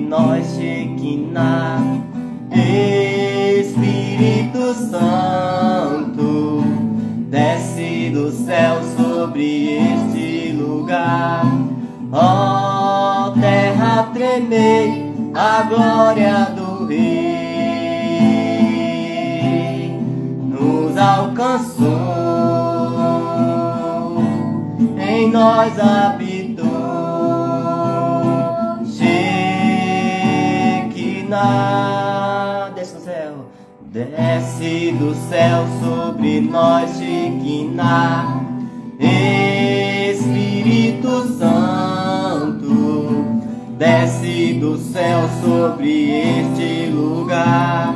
nós, Shekinah. Espírito Santo, desce do céu sobre este lugar. Ó terra, tremei a glória do Rei. Nos alcançou, em nós habitou. Shekinah, desce do céu, desce do céu sobre nós, Shekinah. Espírito Santo, desce do céu sobre este lugar.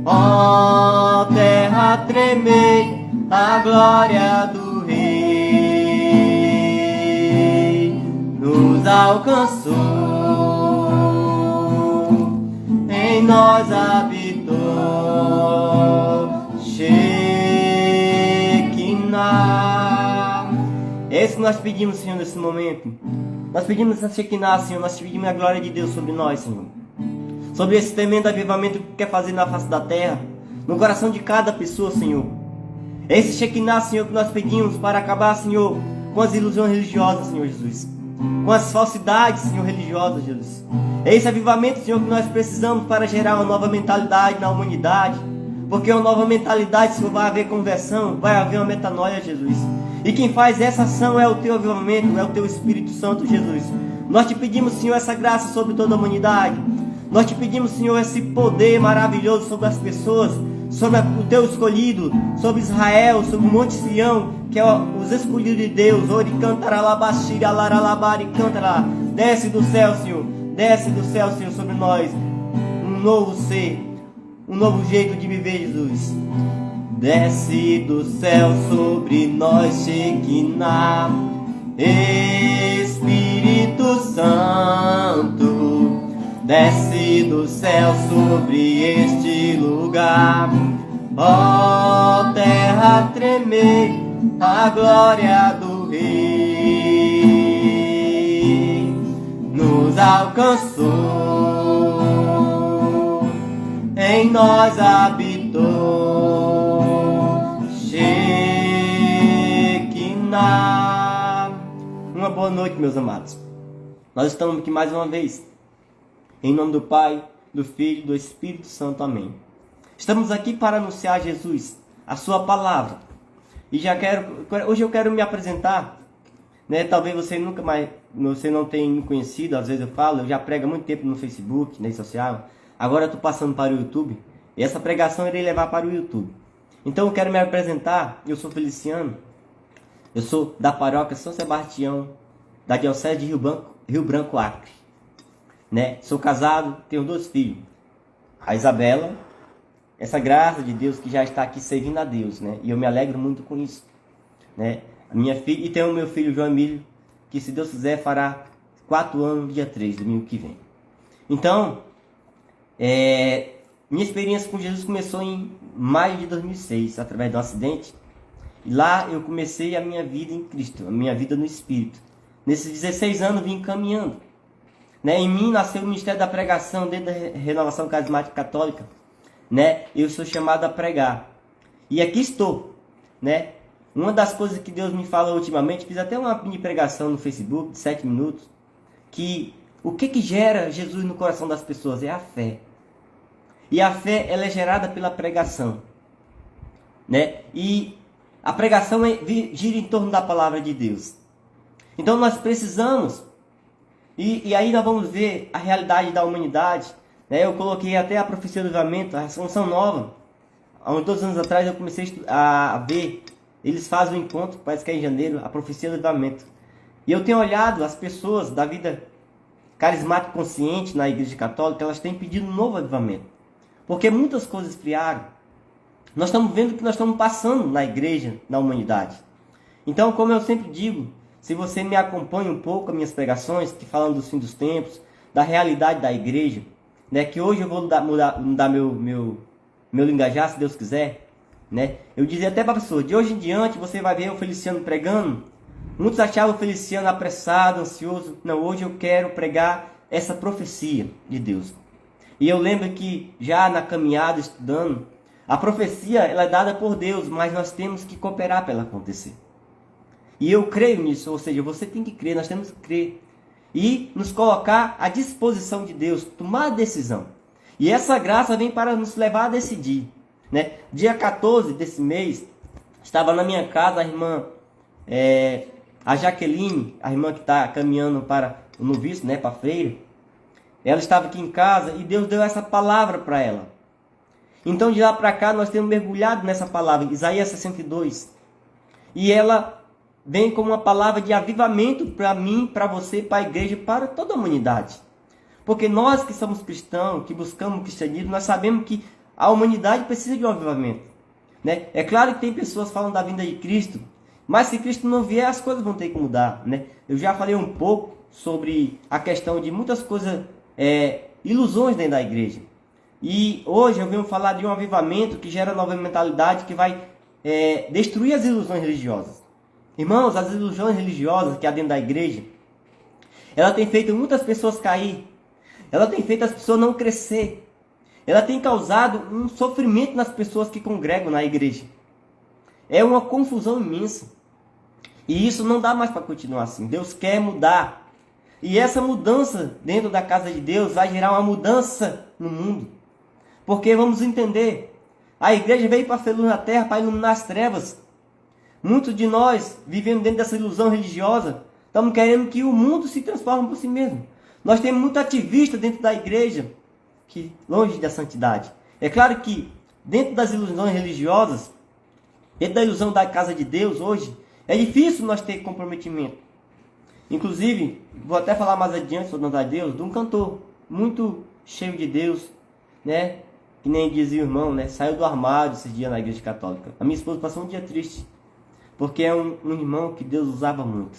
Ó terra, tremei a glória do Rei. Nos alcançou, em nós habitou. Shekinah. É isso que nós pedimos, Senhor, nesse momento. Nós pedimos essa Shekinah, Senhor. Nós pedimos a glória de Deus sobre nós, Senhor. Sobre esse tremendo avivamento que quer fazer na face da terra, no coração de cada pessoa, Senhor. É esse Shekinah, Senhor, que nós pedimos para acabar, Senhor, com as ilusões religiosas, Senhor Jesus. Com as falsidades, Senhor, religiosas, Jesus. É esse avivamento, Senhor, que nós precisamos para gerar uma nova mentalidade na humanidade. Porque uma nova mentalidade, Senhor, vai haver conversão, vai haver uma metanoia, Jesus. E quem faz essa ação é o Teu avivamento, é o Teu Espírito Santo, Jesus. Nós te pedimos, Senhor, essa graça sobre toda a humanidade. Nós te pedimos, Senhor, esse poder maravilhoso sobre as pessoas, sobre o Teu escolhido, sobre Israel, sobre o Monte Sião, que é os escolhidos de Deus. Ori cantaralabashiri alaralabari cantará. Desce do céu, Senhor. Desce do céu, Senhor, sobre nós. Um novo ser, um novo jeito de viver, Jesus. Desce do céu sobre nós, Shekinah. Espírito Santo, desce do céu sobre este lugar. Ó terra, tremei a glória do Rei. Nos alcançou, em nós habitou. Shekinah. Uma boa noite, meus amados. Nós estamos aqui mais uma vez. Em nome do Pai, do Filho e do Espírito Santo. Amém. Estamos aqui para anunciar Jesus, a sua palavra. E hoje eu quero me apresentar, né? Talvez você nunca mais, você não tenha me conhecido. Às vezes eu falo, eu já prego há muito tempo no Facebook, na rede social. Agora eu estou passando para o YouTube. E essa pregação eu irei levar para o YouTube. Então eu quero me apresentar. Eu sou Feliciano. Eu sou da paróquia São Sebastião, da diocese de Rio Branco, Acre. Né? Sou casado, tenho 2 filhos. A Isabela, essa graça de Deus que já está aqui servindo a Deus, né? E eu me alegro muito com isso, né? A minha filha, e tenho o meu filho João Emílio, que se Deus quiser fará 4 anos no dia 3, domingo que vem. Então, minha experiência com Jesus começou em maio de 2006, através de um acidente. E lá eu comecei a minha vida em Cristo, a minha vida no Espírito. Nesses 16 anos vim caminhando. Né? Em mim nasceu o ministério da pregação dentro da Renovação Carismática Católica. Né? Eu sou chamado a pregar. E aqui estou. Né? Uma das coisas que Deus me falou ultimamente, fiz até uma mini pregação no Facebook de 7 minutos, que o que gera Jesus no coração das pessoas é a fé. E a fé ela é gerada pela pregação. Né? E a pregação gira em torno da palavra de Deus. Então nós precisamos, e aí nós vamos ver a realidade da humanidade. Né? Eu coloquei até a profecia do avivamento, a ressurreição nova. Há uns 2 anos atrás eu comecei a ver, eles fazem um encontro, parece que é em janeiro, a profecia do avivamento. E eu tenho olhado as pessoas da vida carismática consciente na igreja católica, elas têm pedido um novo avivamento. Porque muitas coisas esfriaram. Nós estamos vendo o que nós estamos passando na igreja, na humanidade. Então, como eu sempre digo, se você me acompanha um pouco as minhas pregações, que falam dos fins dos tempos, da realidade da igreja, né, que hoje eu vou mudar meu linguajar, se Deus quiser, né? Eu dizia até para a pessoa, de hoje em diante você vai ver o Feliciano pregando. Muitos achavam o Feliciano apressado, ansioso. Não, hoje eu quero pregar essa profecia de Deus. E eu lembro que já na caminhada, estudando, a profecia ela é dada por Deus, mas nós temos que cooperar para ela acontecer. E eu creio nisso, ou seja, você tem que crer, nós temos que crer. E nos colocar à disposição de Deus, tomar a decisão. E essa graça vem para nos levar a decidir. Né? Dia 14 desse mês, estava na minha casa a irmã, a Jaqueline, a irmã que está caminhando para o noviço, né, para a freira. Ela estava aqui em casa e Deus deu essa palavra para ela. Então de lá para cá nós temos mergulhado nessa palavra, Isaías 62. E ela vem como uma palavra de avivamento para mim, para você, para a igreja, para toda a humanidade. Porque nós que somos cristãos, que buscamos o cristianismo, nós sabemos que a humanidade precisa de um avivamento. Né? É claro que tem pessoas falando da vinda de Cristo, mas se Cristo não vier, as coisas vão ter que mudar. Né? Eu já falei um pouco sobre a questão de muitas coisas, ilusões dentro da igreja. E hoje eu venho falar de um avivamento que gera nova mentalidade, que vai destruir as ilusões religiosas. Irmãos, as ilusões religiosas que há dentro da igreja, ela tem feito muitas pessoas cair. Ela tem feito as pessoas não crescer. Ela tem causado um sofrimento nas pessoas que congregam na igreja. É uma confusão imensa. E isso não dá mais para continuar assim. Deus quer mudar. E essa mudança dentro da casa de Deus vai gerar uma mudança no mundo. Porque vamos entender, a igreja veio para ser luz na terra, para iluminar as trevas. Muitos de nós, vivendo dentro dessa ilusão religiosa, estamos querendo que o mundo se transforme por si mesmo. Nós temos muito ativista dentro da igreja, que longe da santidade. É claro que dentro das ilusões religiosas, dentro da ilusão da casa de Deus hoje, é difícil nós ter comprometimento. Inclusive, vou até falar mais adiante sobre a Deus, de um cantor muito cheio de Deus, né? Que nem dizia o irmão, né? Saiu do armário esse dia na igreja católica. A minha esposa passou um dia triste, porque é um irmão que Deus usava muito.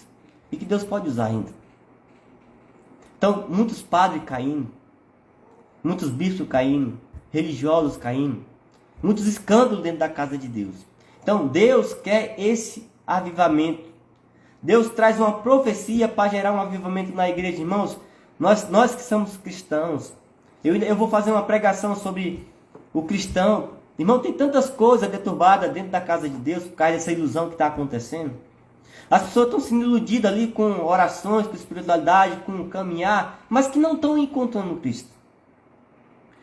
E que Deus pode usar ainda. Então, muitos padres caindo, muitos bispos caindo, religiosos caindo, muitos escândalos dentro da casa de Deus. Então, Deus quer esse avivamento. Deus traz uma profecia para gerar um avivamento na igreja. Irmãos, nós que somos cristãos, eu vou fazer uma pregação sobre o cristão. Irmão, tem tantas coisas deturbadas dentro da casa de Deus por causa dessa ilusão que está acontecendo. As pessoas estão sendo iludidas ali com orações, com espiritualidade, com caminhar, mas que não estão encontrando Cristo.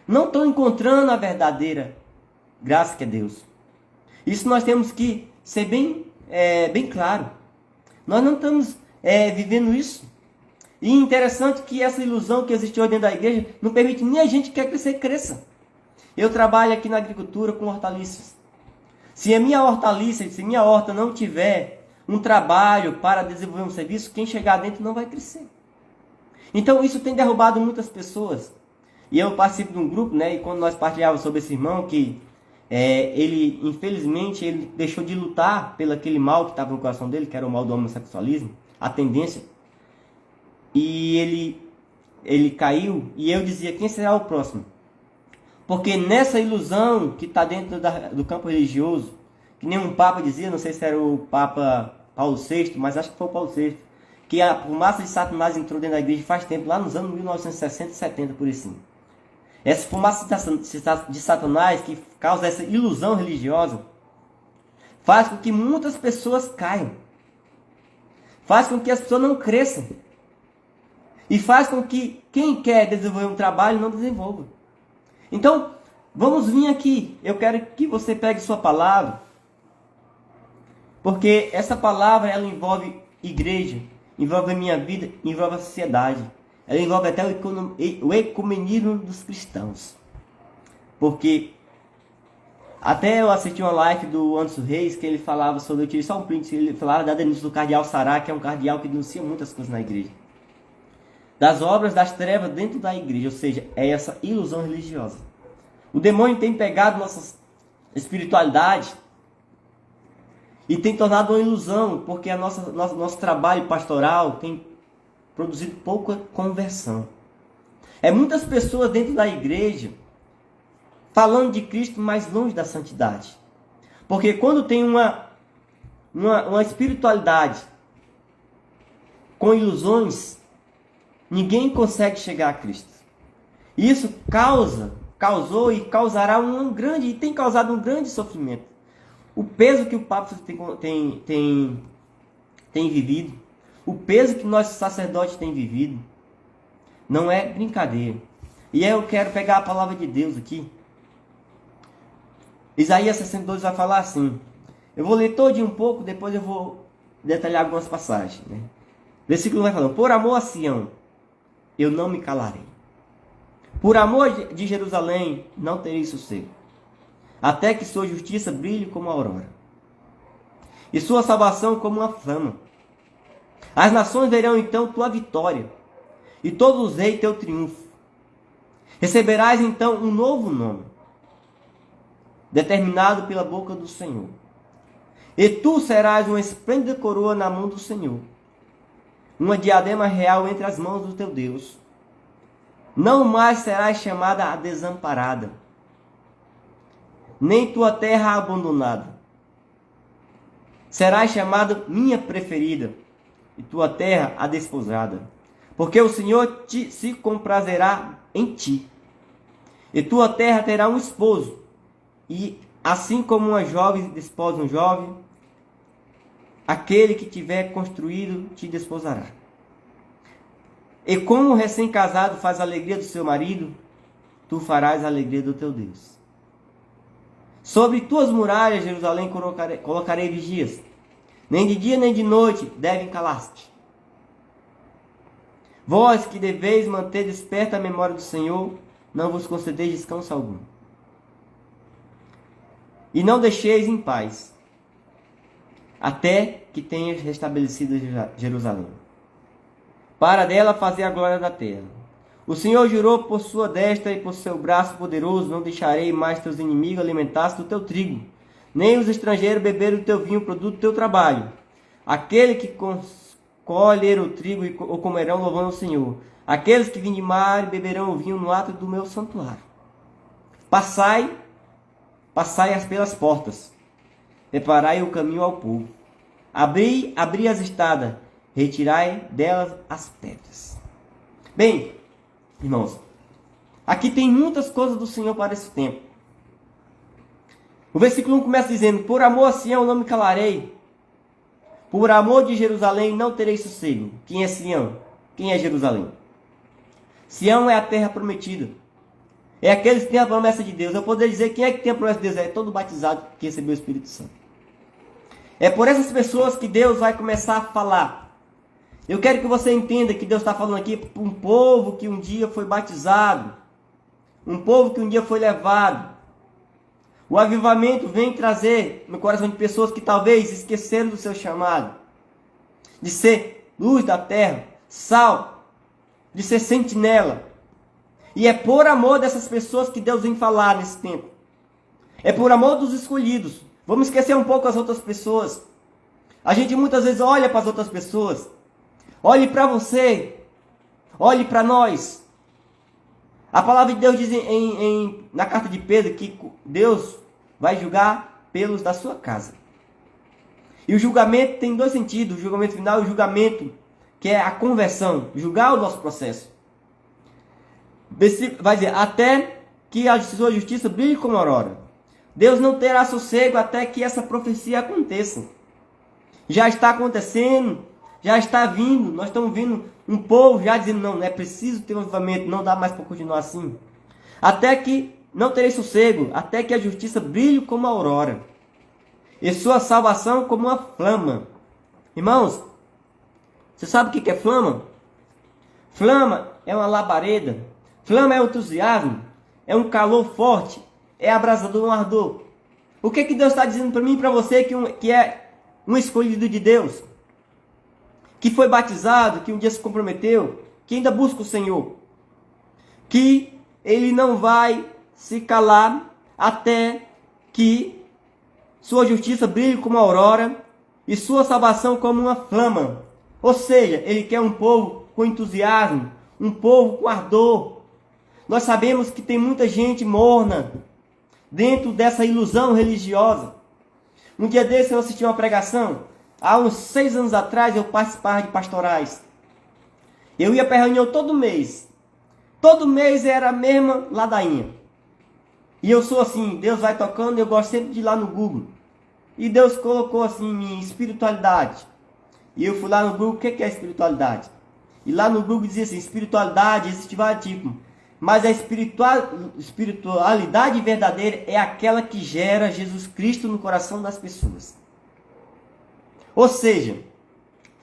Não estão encontrando a verdadeira graça que é Deus. Isso nós temos que ser bem claro. Nós não estamos vivendo isso. E interessante que essa ilusão que existiu dentro da igreja não permite nem a gente que quer crescer, cresça. Eu trabalho aqui na agricultura com hortaliças. Se a minha hortaliça, se minha horta não tiver um trabalho para desenvolver um serviço, quem chegar dentro não vai crescer. Então isso tem derrubado muitas pessoas. E eu participo de um grupo, né? E quando nós partilhávamos sobre esse irmão que ele, infelizmente, ele deixou de lutar pelo aquele mal que estava no coração dele, que era o mal do homossexualismo, a tendência. E ele caiu, e eu dizia, quem será o próximo? Porque nessa ilusão que está dentro do campo religioso, que nem um Papa dizia, não sei se era o Papa Paulo VI, mas acho que foi o Paulo VI, que a fumaça de Satanás entrou dentro da igreja faz tempo, lá nos anos 1960 e 70, por assim. Essa fumaça de Satanás, que causa essa ilusão religiosa, faz com que muitas pessoas caiam. Faz com que as pessoas não cresçam. E faz com que quem quer desenvolver um trabalho não desenvolva. Então, vamos vir aqui. Eu quero que você pegue sua palavra. Porque essa palavra, ela envolve igreja, envolve a minha vida, envolve a sociedade. Ela envolve até o ecumenismo dos cristãos. Porque até eu assisti uma live do Anderson Reis, que ele falava sobre, eu tirei só um print, ele falava da denúncia do cardeal Sará, que é um cardeal que denuncia muitas coisas na igreja. Das obras das trevas dentro da igreja, ou seja, é essa ilusão religiosa. O demônio tem pegado nossa espiritualidade e tem tornado uma ilusão, porque nosso trabalho pastoral tem produzido pouca conversão. É muitas pessoas dentro da igreja falando de Cristo, mas longe da santidade. Porque quando tem uma espiritualidade com ilusões, Ninguém consegue chegar a Cristo. Isso causou e causará e tem causado um grande sofrimento. O peso que o Papa tem vivido, o peso que nós sacerdotes tem vivido, não é brincadeira. E aí eu quero pegar a palavra de Deus aqui. Isaías 62 vai falar assim. Eu vou ler todinho um pouco, depois eu vou detalhar algumas passagens. Né? Versículo 1 vai falando: por amor a Sião, eu não me calarei. Por amor de Jerusalém, não terei sossego. Até que sua justiça brilhe como a aurora, e sua salvação como uma flama. As nações verão então tua vitória, e todos os reis teu triunfo. Receberás então um novo nome, determinado pela boca do Senhor. E tu serás uma esplêndida coroa na mão do Senhor, uma diadema real entre as mãos do teu Deus. Não mais serás chamada a desamparada, nem tua terra abandonada. Serás chamada minha preferida, e tua terra a desposada. Porque o Senhor se comprazerá em ti, e tua terra terá um esposo, e assim como uma jovem desposa um jovem, aquele que tiver construído te desposará. E como o recém-casado faz a alegria do seu marido, tu farás a alegria do teu Deus. Sobre tuas muralhas, Jerusalém, colocarei vigias. Nem de dia nem de noite devem calar-se. Vós que deveis manter desperta a memória do Senhor, não vos concedeis descanso algum. E não deixeis em paz, até que tenhas restabelecido Jerusalém, para dela fazer a glória da terra. O Senhor jurou por sua destra e por seu braço poderoso: não deixarei mais teus inimigos alimentar-se do teu trigo, nem os estrangeiros beberem do teu vinho, produto do teu trabalho. Aquele que colher o trigo o comerão, louvando o Senhor. Aqueles que vindimarem beberão o vinho no ato do meu santuário. Passai pelas portas, preparai o caminho ao povo. Abri as estradas, retirai delas as pedras. Bem, irmãos, aqui tem muitas coisas do Senhor para esse tempo. O versículo 1 começa dizendo: por amor a Sião não me calarei, por amor de Jerusalém não terei sossego. Quem é Sião? Quem é Jerusalém? Sião é a terra prometida. É aqueles que têm a promessa de Deus. Eu poderia dizer: quem é que tem a promessa de Deus? É todo batizado que recebeu o Espírito Santo. É por essas pessoas que Deus vai começar a falar. Eu quero que você entenda que Deus está falando aqui para um povo que um dia foi batizado, um povo que um dia foi levado. O avivamento vem trazer no coração de pessoas que talvez esqueceram do seu chamado, de ser luz da terra, sal, de ser sentinela. E é por amor dessas pessoas que Deus vem falar nesse tempo. É por amor dos escolhidos. Vamos esquecer um pouco as outras pessoas. A gente muitas vezes olha para as outras pessoas. Olhe para você. Olhe para nós. A palavra de Deus diz na carta de Pedro que Deus vai julgar pelos da sua casa. E o julgamento tem dois sentidos. O julgamento final e o julgamento que é a conversão. Julgar o nosso processo. Vai dizer: até que a sua justiça brilhe como a aurora. Deus não terá sossego até que essa profecia aconteça. Já está acontecendo, já está vindo. Nós estamos vendo um povo já dizendo: não é preciso ter um avivamento, não dá mais para continuar assim. Até que não terei sossego, até que a justiça brilhe como a aurora, e sua salvação como uma flama. Irmãos, você sabe o que é flama? Flama é uma labareda. Flama é um entusiasmo, é um calor forte, é abrasador, um ardor. O que Deus está dizendo para mim e para você que é um escolhido de Deus, que foi batizado, que um dia se comprometeu, que ainda busca o Senhor, que ele não vai se calar até que sua justiça brilhe como a aurora e sua salvação como uma flama. Ou seja, ele quer um povo com entusiasmo, um povo com ardor. Nós sabemos que tem muita gente morna dentro dessa ilusão religiosa. Um dia desse eu assisti uma pregação. Há uns 6 anos atrás eu participava de pastorais. Eu ia para reunião todo mês. Todo mês era a mesma ladainha. E eu sou assim, Deus vai tocando, eu gosto sempre de ir lá no Google. E Deus colocou assim minha espiritualidade. E eu fui lá no Google, o que é espiritualidade? E lá no Google dizia assim, espiritualidade existe vários tipos. Mas a espiritualidade verdadeira é aquela que gera Jesus Cristo no coração das pessoas. Ou seja,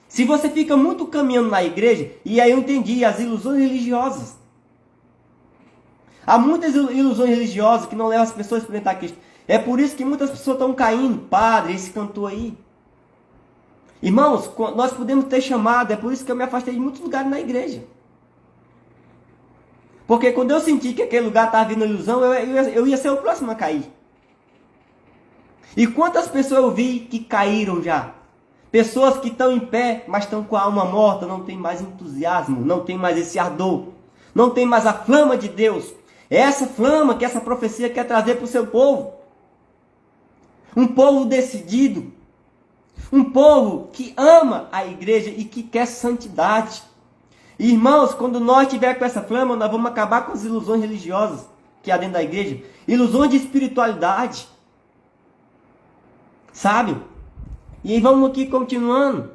se você fica muito caminhando na igreja, e aí eu entendi as ilusões religiosas. Há muitas ilusões religiosas que não levam as pessoas a experimentar Cristo. É por isso que muitas pessoas estão caindo. Padre, esse cantor aí. Irmãos, nós podemos ter chamado. É por isso que eu me afastei de muitos lugares na igreja. Porque quando eu senti que aquele lugar estava vindo ilusão, eu ia ser o próximo a cair. E quantas pessoas eu vi que caíram já? Pessoas que estão em pé, mas estão com a alma morta, não tem mais entusiasmo, não tem mais esse ardor, não tem mais a flama de Deus. É essa flama que essa profecia quer trazer para o seu povo. Um povo decidido. Um povo que ama a igreja e que quer santidade. Irmãos, quando nós estivermos com essa flama, nós vamos acabar com as ilusões religiosas que há dentro da igreja. Ilusões de espiritualidade. Sabe? E aí vamos aqui continuando.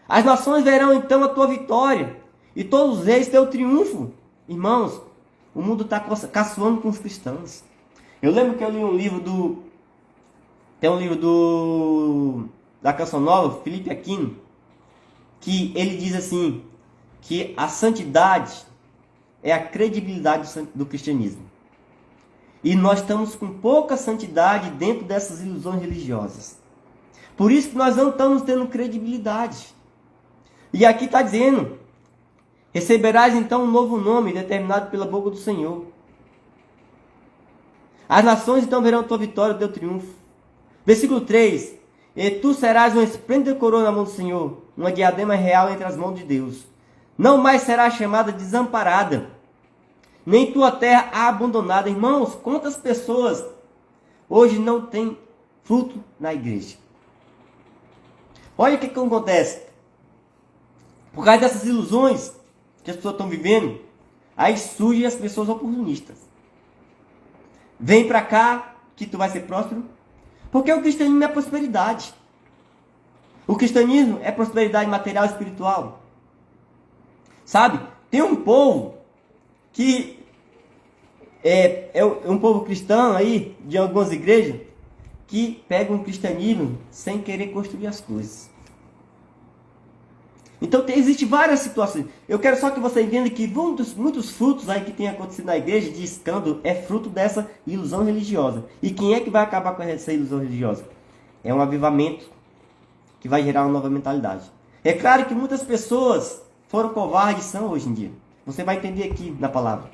As nações verão então a tua vitória. E todos eles teu triunfo. Irmãos, o mundo está caçoando com os cristãos. Eu lembro que eu li um livro tem um livro da Canção Nova, Felipe Aquino, que ele diz assim, que a santidade é a credibilidade do cristianismo. E nós estamos com pouca santidade dentro dessas ilusões religiosas. Por isso que nós não estamos tendo credibilidade. E aqui está dizendo, receberás então um novo nome determinado pela boca do Senhor. As nações então verão a tua vitória, o teu triunfo. Versículo 3. E tu serás uma esplêndida coroa na mão do Senhor, uma diadema real entre as mãos de Deus. Não mais será chamada desamparada, nem tua terra abandonada. Irmãos, quantas pessoas hoje não têm fruto na igreja? Olha o que acontece. Por causa dessas ilusões que as pessoas estão vivendo, aí surgem as pessoas oportunistas. Vem para cá que tu vai ser próspero. Porque o cristianismo é prosperidade. O cristianismo é prosperidade material e espiritual. Sabe? Tem um povo que é um povo cristão aí, de algumas igrejas, que pegam o cristianismo sem querer construir as coisas. Então existem várias situações. Eu quero só que você entenda que muitos frutos aí que tem acontecido na igreja de escândalo é fruto dessa ilusão religiosa. E quem é que vai acabar com essa ilusão religiosa? É um avivamento que vai gerar uma nova mentalidade. É claro que muitas pessoas foram covardes e são hoje em dia. Você vai entender aqui na palavra.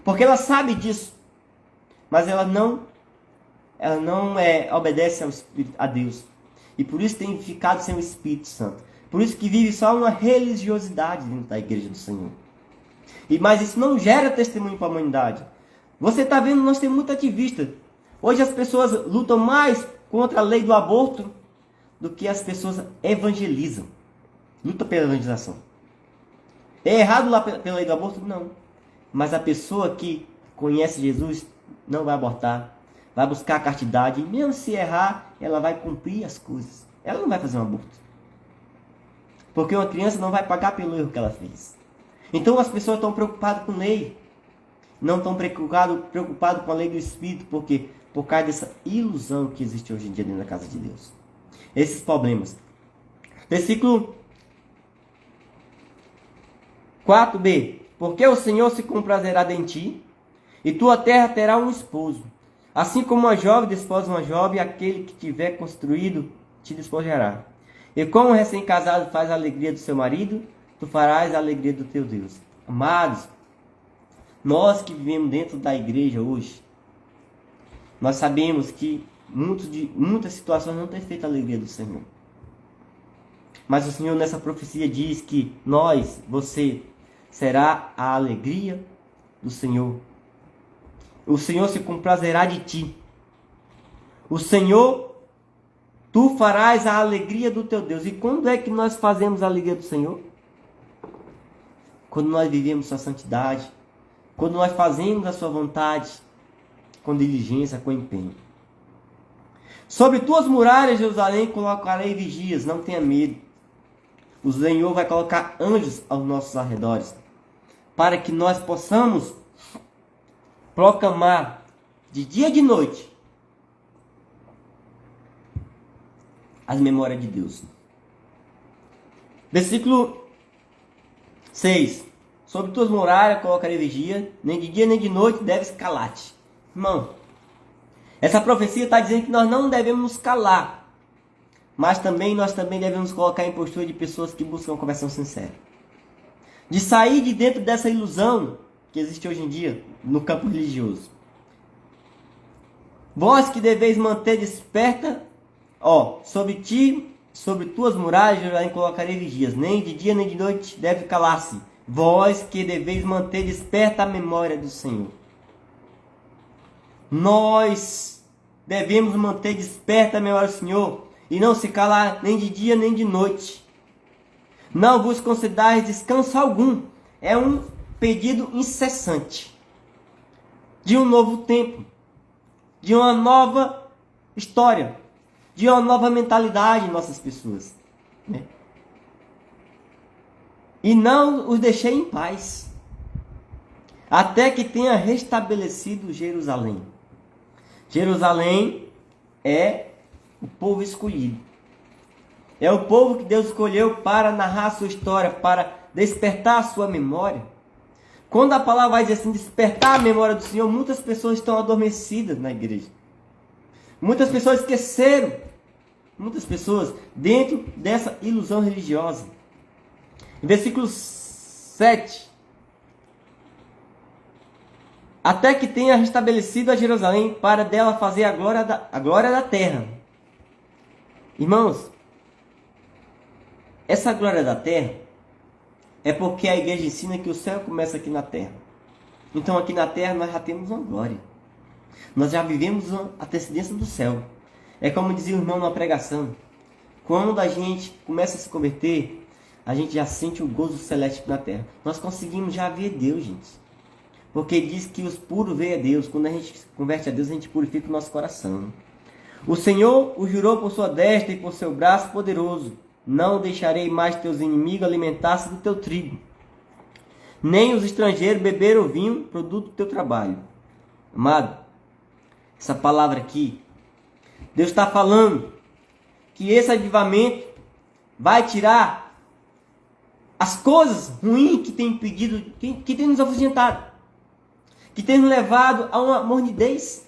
Porque ela sabe disso. Mas ela não obedece a Deus. E por isso tem ficado sem o Espírito Santo. Por isso que vive só uma religiosidade dentro da igreja do Senhor. Mas isso não gera testemunho para a humanidade. Você está vendo, nós temos muito ativista. Hoje as pessoas lutam mais contra a lei do aborto do que as pessoas evangelizam. Luta pela evangelização. É errado lá pela lei do aborto? Não. Mas a pessoa que conhece Jesus não vai abortar. Vai buscar a castidade. E mesmo se errar, ela vai cumprir as coisas. Ela não vai fazer um aborto. Porque uma criança não vai pagar pelo erro que ela fez. Então as pessoas estão preocupadas com lei. Não estão preocupadas com a lei do Espírito. Por quê? Por causa dessa ilusão que existe hoje em dia dentro da casa de Deus. Esses problemas. Versículo 4b. Porque o Senhor se comprazerá em ti, e tua terra terá um esposo. Assim como uma jovem desposa uma jovem, aquele que tiver construído te despojará. E como um recém-casado faz a alegria do seu marido, tu farás a alegria do teu Deus. Amados, nós que vivemos dentro da igreja hoje, nós sabemos que muitas situações não têm feito a alegria do Senhor. Mas o Senhor nessa profecia diz que você, será a alegria do Senhor. O Senhor se comprazerá de ti. O Senhor, tu farás a alegria do teu Deus. E quando é que nós fazemos a alegria do Senhor? quando nós vivemos sua santidade, quando nós fazemos a sua vontade, com diligência, com empenho. Sobre tuas muralhas, Jerusalém, colocarei vigias, não tenha medo. O Senhor vai colocar anjos aos nossos arredores, para que nós possamos proclamar de dia e de noite as memórias de Deus. Versículo 6. Sobre tuas muralhas colocarei vigia, nem de dia nem de noite deves calar-te. Irmão, essa profecia está dizendo que nós não devemos nos calar, mas nós também devemos colocar em postura de pessoas que buscam conversão sincera. De sair de dentro dessa ilusão que existe hoje em dia no campo religioso. Vós que deveis manter desperta, sobre ti, sobre tuas muralhas, eu colocarei vigias, nem de dia nem de noite deve calar-se. Vós que deveis manter desperta a memória do Senhor. Nós devemos manter desperta a memória do Senhor e não se calar nem de dia nem de noite. Não vos concedais descanso algum. É um pedido incessante de um novo tempo, de uma nova história, de uma nova mentalidade em nossas pessoas, né? E não os deixei em paz, até que tenha restabelecido Jerusalém. Jerusalém é o povo escolhido. É o povo que Deus escolheu para narrar a sua história, para despertar a sua memória. Quando a palavra vai dizer assim, despertar a memória do Senhor, muitas pessoas estão adormecidas na igreja. Muitas pessoas esqueceram. Muitas pessoas dentro dessa ilusão religiosa. Versículo 7. Até que tenha restabelecido a Jerusalém, para dela fazer a glória da terra. Irmãos, essa glória da terra é porque a igreja ensina que o céu começa aqui na terra. Então aqui na terra nós já temos uma glória. Nós já vivemos a antecedência do céu. É como dizia o irmão numa pregação. Quando a gente começa a se converter, a gente já sente o gozo celeste na terra. Nós conseguimos já ver Deus, gente. Porque diz que os puros veem a Deus. Quando a gente se converte a Deus, a gente purifica o nosso coração. O Senhor o jurou por sua destra e por seu braço poderoso. Não deixarei mais teus inimigos alimentar-se do teu trigo, nem os estrangeiros beber o vinho, produto do teu trabalho. Amado, essa palavra aqui, Deus está falando que esse avivamento vai tirar as coisas ruins que tem impedido, que tem nos afugentado, que tem nos levado a uma mornidez.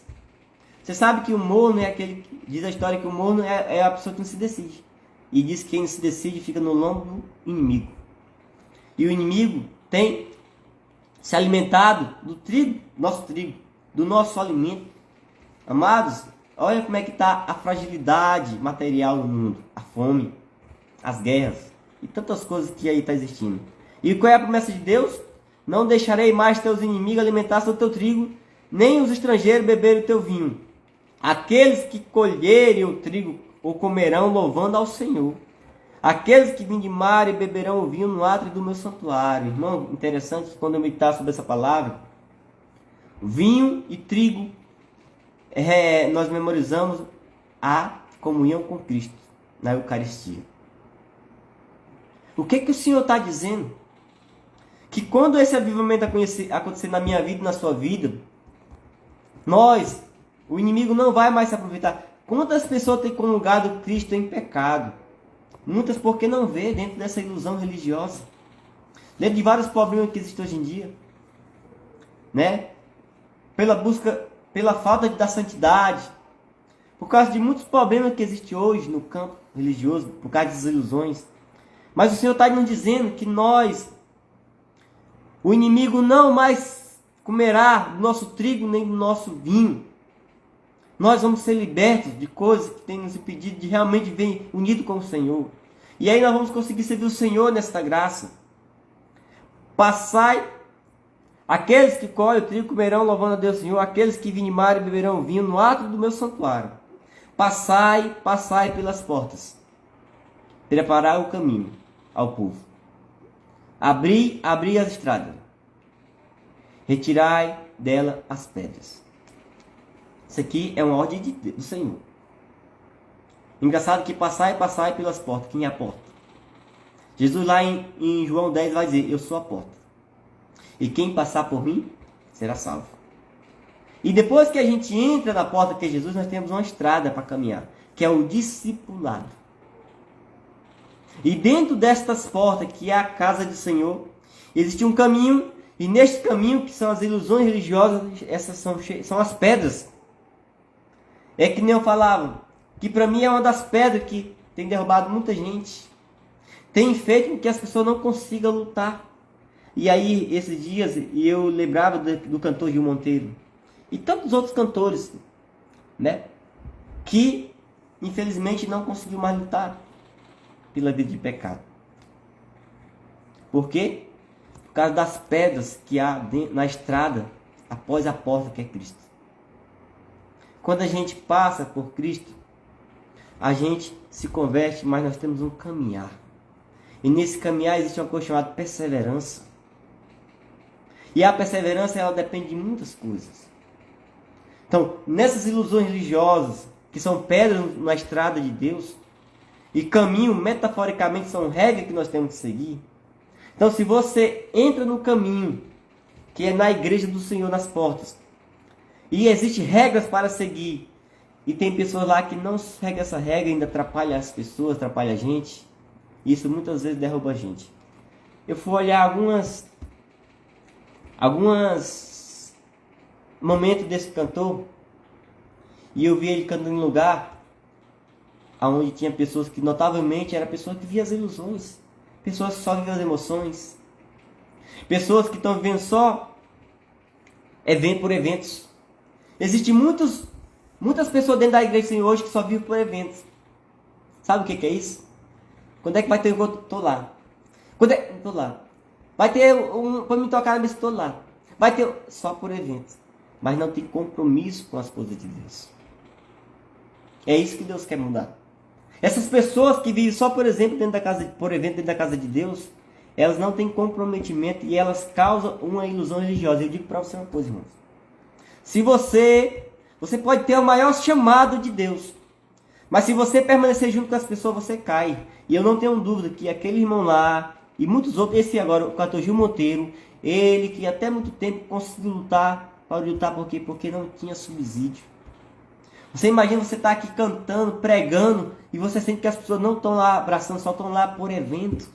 Você sabe que o morno é aquele, diz a história que o morno é a pessoa que não se decide. E diz que quem não se decide fica no lombo do inimigo. E o inimigo tem se alimentado do trigo, do nosso alimento. Amados, olha como é que está a fragilidade material no mundo. A fome, as guerras e tantas coisas que aí está existindo. E qual é a promessa de Deus? Não deixarei mais teus inimigos alimentar-se do teu trigo, nem os estrangeiros beberem o teu vinho. Aqueles que colherem o trigo o comerão louvando ao Senhor. Aqueles que vindimarem e beberão o vinho no átrio do meu santuário. Irmão, interessante quando eu meditar sobre essa palavra. Vinho e trigo, nós memorizamos a comunhão com Cristo na Eucaristia. O que o Senhor está dizendo? Que quando esse avivamento acontecer na minha vida e na sua vida, o inimigo não vai mais se aproveitar. Quantas pessoas têm comungado Cristo em pecado? Muitas porque não vê dentro dessa ilusão religiosa. Dentro de vários problemas que existem hoje em dia. Né? Pela falta da santidade. Por causa de muitos problemas que existem hoje no campo religioso. Por causa das ilusões. Mas o Senhor está nos dizendo que o inimigo não mais comerá do nosso trigo nem do nosso vinho. Nós vamos ser libertos de coisas que têm nos impedido de realmente vir unido com o Senhor. E aí nós vamos conseguir servir o Senhor nesta graça. Passai, aqueles que colhem o trigo comerão louvando a Deus Senhor, aqueles que vinimarem beberão vinho no átrio do meu santuário. Passai pelas portas, preparai o caminho ao povo. Abri as estradas. Retirai dela as pedras. Isso aqui é uma ordem do Senhor. Engraçado que passai pelas portas. Quem é a porta? Jesus lá em João 10 vai dizer, eu sou a porta. E quem passar por mim, será salvo. E depois que a gente entra na porta que é Jesus, nós temos uma estrada para caminhar, que é o discipulado. E dentro destas portas, que é a casa do Senhor, existe um caminho, e neste caminho, que são as ilusões religiosas, essas são as pedras. É que nem eu falava, que para mim é uma das pedras que tem derrubado muita gente. Tem feito com que as pessoas não consigam lutar. E aí, esses dias, eu lembrava do cantor Gil Monteiro. E tantos outros cantores, né? Que, infelizmente, não conseguiu mais lutar pela vida de pecado. Por quê? Por causa das pedras que há na estrada, após a porta que é Cristo. Quando a gente passa por Cristo, a gente se converte, mas nós temos um caminhar. E nesse caminhar existe uma coisa chamada perseverança. E a perseverança, ela depende de muitas coisas. Então, nessas ilusões religiosas, que são pedras na estrada de Deus, e caminho, metaforicamente, são regras que nós temos que seguir. Então, se você entra no caminho, que é na igreja do Senhor, nas portas, e existem regras para seguir, e tem pessoas lá que não seguem essa regra, ainda atrapalha as pessoas, atrapalha a gente, isso muitas vezes derruba a gente. Eu fui olhar alguns momentos desse cantor, e eu vi ele cantando em lugar onde tinha pessoas que notavelmente eram pessoas que viam as ilusões, pessoas que só vivem as emoções, pessoas que estão vivendo só evento por eventos. Existem muitas pessoas dentro da igreja do Senhor hoje que só vivem por eventos. Sabe o que é isso? Quando é que vai ter eu tô lá? Tô lá. Vai ter para me tocar na mesa, tô lá. Vai ter só por eventos. Mas não tem compromisso com as coisas de Deus. É isso que Deus quer mudar. Essas pessoas que vivem só, por exemplo, por evento dentro da casa de Deus, elas não têm comprometimento e elas causam uma ilusão religiosa. Eu digo para você uma coisa, irmãos. Se você pode ter o maior chamado de Deus, mas se você permanecer junto com as pessoas, você cai. E eu não tenho dúvida que aquele irmão lá, e muitos outros, esse agora, o cantor Gil Monteiro, ele que até muito tempo conseguiu lutar, parou de lutar por quê? Porque não tinha subsídio. Você imagina você estar aqui cantando, pregando, e você sente que as pessoas não estão lá abraçando, só estão lá por evento,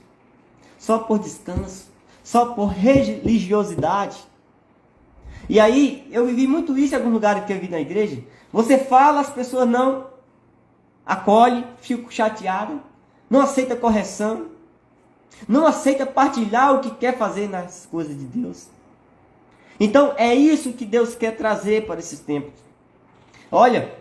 só por descanso, só por religiosidade. E aí, eu vivi muito isso em alguns lugares que eu vi na igreja. Você fala, as pessoas não acolhem, ficam chateadas, não aceitam correção, não aceita partilhar o que quer fazer nas coisas de Deus. Então, é isso que Deus quer trazer para esses tempos. Olha,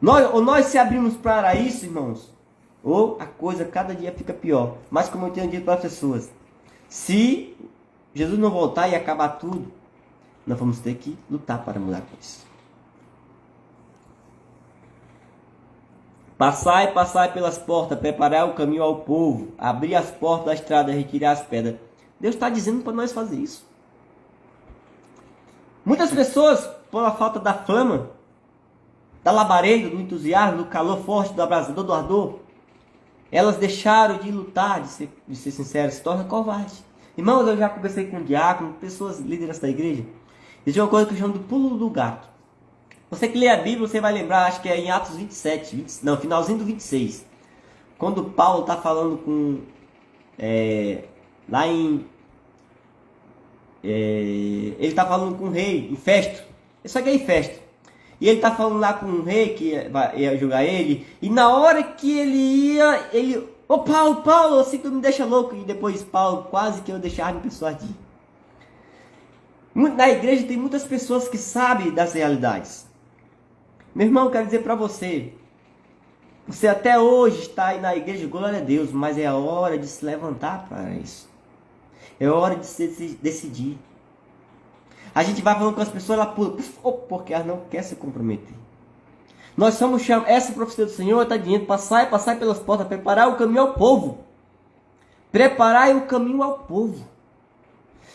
nós se abrimos para isso, irmãos, ou a coisa cada dia fica pior. Mas como eu tenho dito para as pessoas, se Jesus não voltar e acabar tudo, nós vamos ter que lutar para mudar com isso. Passai pelas portas, preparar o caminho ao povo, abrir as portas da estrada, retirar as pedras. Deus está dizendo para nós fazer isso. Muitas pessoas, por a falta da flama, da labareda, do entusiasmo, do calor forte, do abrasador, do ardor, elas deixaram de lutar, de ser sinceras, se tornam covardes. Irmãos, eu já conversei com diácono, pessoas líderes da igreja. Existe uma coisa que eu chamo do pulo do gato. Você que lê a Bíblia, você vai lembrar, acho que é em Atos 27, finalzinho do 26. Quando Paulo está falando com... ele está falando com o rei, em Festo. Isso aqui é em Festo. E ele está falando lá com o rei, que ia julgar ele. E na hora que ele ia, Ô Paulo, assim que tu me deixa louco. E depois Paulo, quase que eu deixava me persuadir. Na igreja tem muitas pessoas que sabem das realidades. Meu irmão, eu quero dizer para você, você até hoje está aí na igreja, glória a Deus, mas é a hora de se levantar para isso. É hora de se decidir. A gente vai falando com as pessoas, ela pula, porque elas não querem se comprometer. Nós somos chamados, essa profecia do Senhor está dizendo, passar pelas portas, preparar o caminho ao povo. Preparai o caminho ao povo.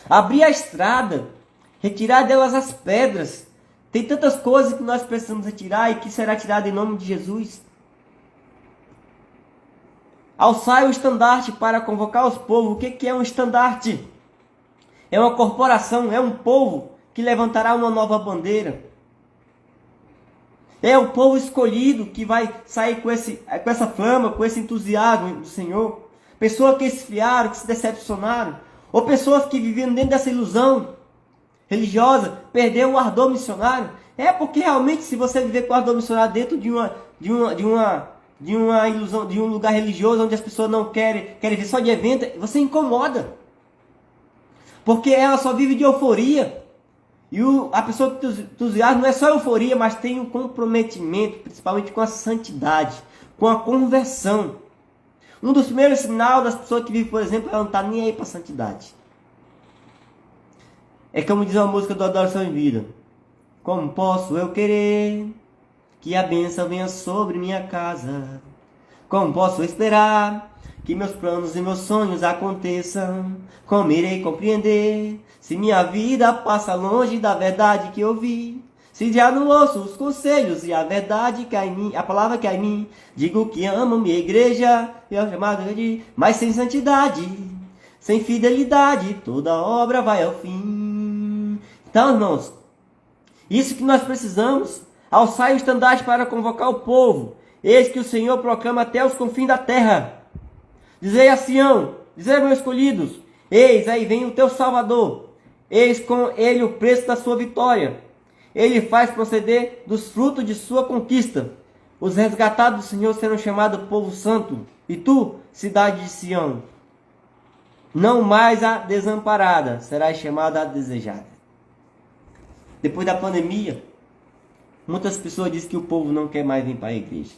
Abrir a estrada. Retirar delas as pedras. Tem tantas coisas que nós precisamos retirar e que será tirado em nome de Jesus. Alçai o estandarte para convocar os povos. O que é um estandarte? É uma corporação, é um povo que levantará uma nova bandeira. É o povo escolhido que vai sair com essa flama, com esse entusiasmo do Senhor. Pessoas que esfriaram, que se decepcionaram. Ou pessoas que viviam dentro dessa ilusão religiosa, perderam o ardor missionário. É porque realmente, se você viver com o ardor missionário dentro de uma ilusão, de um lugar religioso onde as pessoas não querem ver só de evento, você incomoda. Porque ela só vive de euforia. E a pessoa que entusiasma não é só euforia, mas tem um comprometimento, principalmente com a santidade, com a conversão. Um dos primeiros sinais das pessoas que vivem, por exemplo, ela não está nem aí para a santidade. É como diz uma música do Adoração em Vida. Como posso eu querer que a bênção venha sobre minha casa? Como posso esperar que meus planos e meus sonhos aconteçam? Como irei compreender se minha vida passa longe da verdade que eu vi? Se já não ouço os conselhos e a verdade que há em mim, a palavra que há em mim, digo que amo minha igreja, eu chamado de, mas sem santidade, sem fidelidade, toda obra vai ao fim. Então, irmãos, isso que nós precisamos, alçar o estandarte para convocar o povo. Eis que o Senhor proclama até os confins da terra. Dizei a Sião, dizei meus escolhidos, eis aí vem o teu Salvador, eis com ele o preço da sua vitória. Ele faz proceder dos frutos de sua conquista. Os resgatados do Senhor serão chamados povo santo. E tu, cidade de Sião, não mais a desamparada, serás chamada a desejada. Depois da pandemia, muitas pessoas dizem que o povo não quer mais vir para a igreja.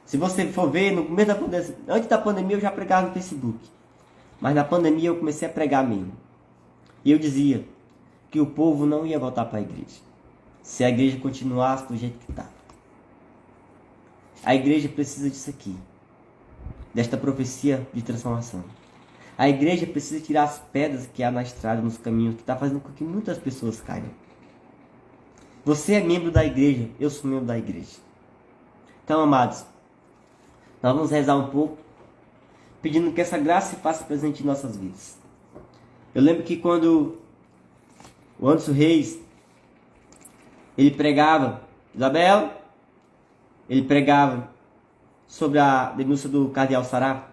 Se você for ver, no começo da pandemia, antes da pandemia eu já pregava no Facebook. Mas na pandemia eu comecei a pregar mesmo. E eu dizia que o povo não ia voltar para a igreja. Se a igreja continuasse do jeito que está. A igreja precisa disso aqui. Desta profecia de transformação. A igreja precisa tirar as pedras que há na estrada, nos caminhos, que está fazendo com que muitas pessoas caiam. Você é membro da igreja, eu sou membro da igreja. Então, amados, nós vamos rezar um pouco, pedindo que essa graça se faça presente em nossas vidas. Eu lembro que quando o Anderson Reis, ele pregava, Isabel, ele pregava sobre a denúncia do cardeal Sará.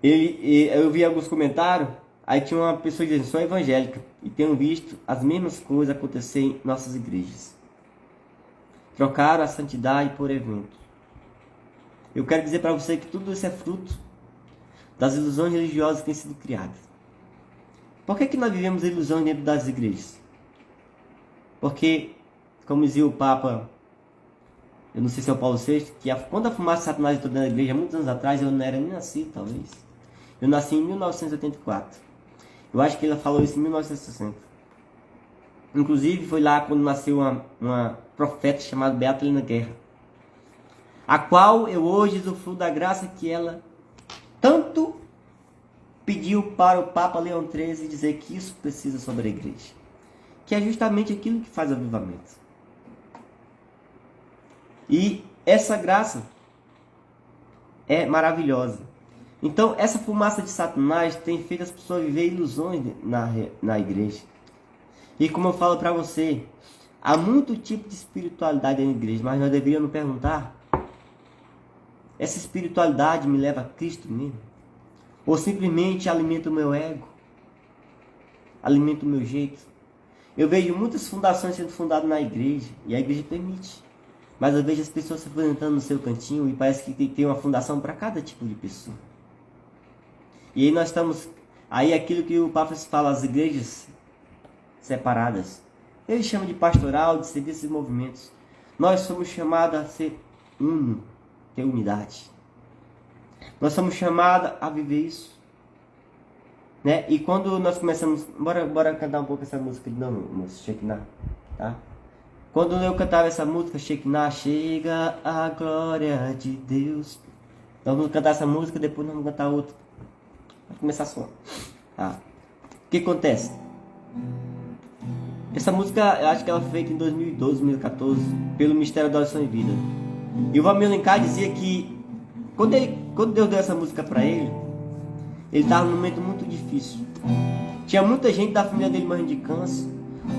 Eu vi alguns comentários, aí tinha uma pessoa dizendo, sou evangélica e tenho visto as mesmas coisas acontecer em nossas igrejas. Trocaram a santidade por evento. Eu quero dizer para você que tudo isso é fruto das ilusões religiosas que têm sido criadas. Por que nós vivemos ilusões dentro das igrejas? Porque, como dizia o Papa, eu não sei se é o Paulo VI, que quando a fumaça de Satanás entrou dentro da igreja, muitos anos atrás, eu não era nem nascido, talvez. Eu nasci em 1984. Eu acho que ele falou isso em 1960. Inclusive, foi lá quando nasceu uma profeta chamada Beata Helena Guerra, a qual eu hoje usufruo da graça que ela tanto pediu para o Papa Leão XIII dizer que isso precisa sobre a igreja. Que é justamente aquilo que faz o avivamento. E essa graça é maravilhosa. Então, essa fumaça de Satanás tem feito as pessoas viver ilusões na igreja. E como eu falo para você, há muito tipo de espiritualidade na igreja, mas nós deveríamos perguntar, essa espiritualidade me leva a Cristo mesmo? Ou simplesmente alimenta o meu ego? Alimenta o meu jeito? Eu vejo muitas fundações sendo fundadas na igreja, e a igreja permite. Mas eu vejo as pessoas se apresentando no seu cantinho, e parece que tem que ter uma fundação para cada tipo de pessoa. E aí nós estamos... Aí aquilo que o Papa fala, as igrejas separadas. Ele chama de pastoral, de serviços e movimentos. Nós somos chamados a ser uno, ter unidade. Nós somos chamados a viver isso. Né? E quando nós começamos... Bora cantar um pouco essa música de novo, moço, Shekinah, tá? Quando eu cantava essa música, Shekinah, chega a glória de Deus. Nós vamos cantar essa música, depois nós vamos cantar outra. Vai começar só. O que acontece? Essa música, eu acho que ela foi feita em 2012, 2014, pelo Ministério da Oração e Vida. E o Valmir Alencar dizia que quando Deus deu essa música para ele estava num momento muito difícil. Tinha muita gente da família dele morrendo de câncer.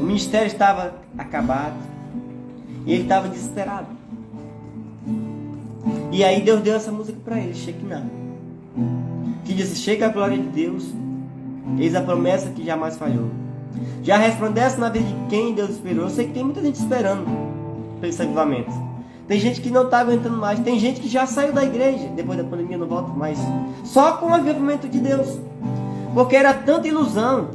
O ministério estava acabado. E ele estava desesperado. E aí Deus deu essa música para ele, Shekinah, que diz: chega a glória de Deus, eis a promessa que jamais falhou. Já resplandece na vida de quem Deus esperou. Eu sei que tem muita gente esperando por esse avivamento. Tem gente que não está aguentando mais. Tem gente que já saiu da igreja, depois da pandemia não volta mais. Só com o avivamento de Deus. Porque era tanta ilusão,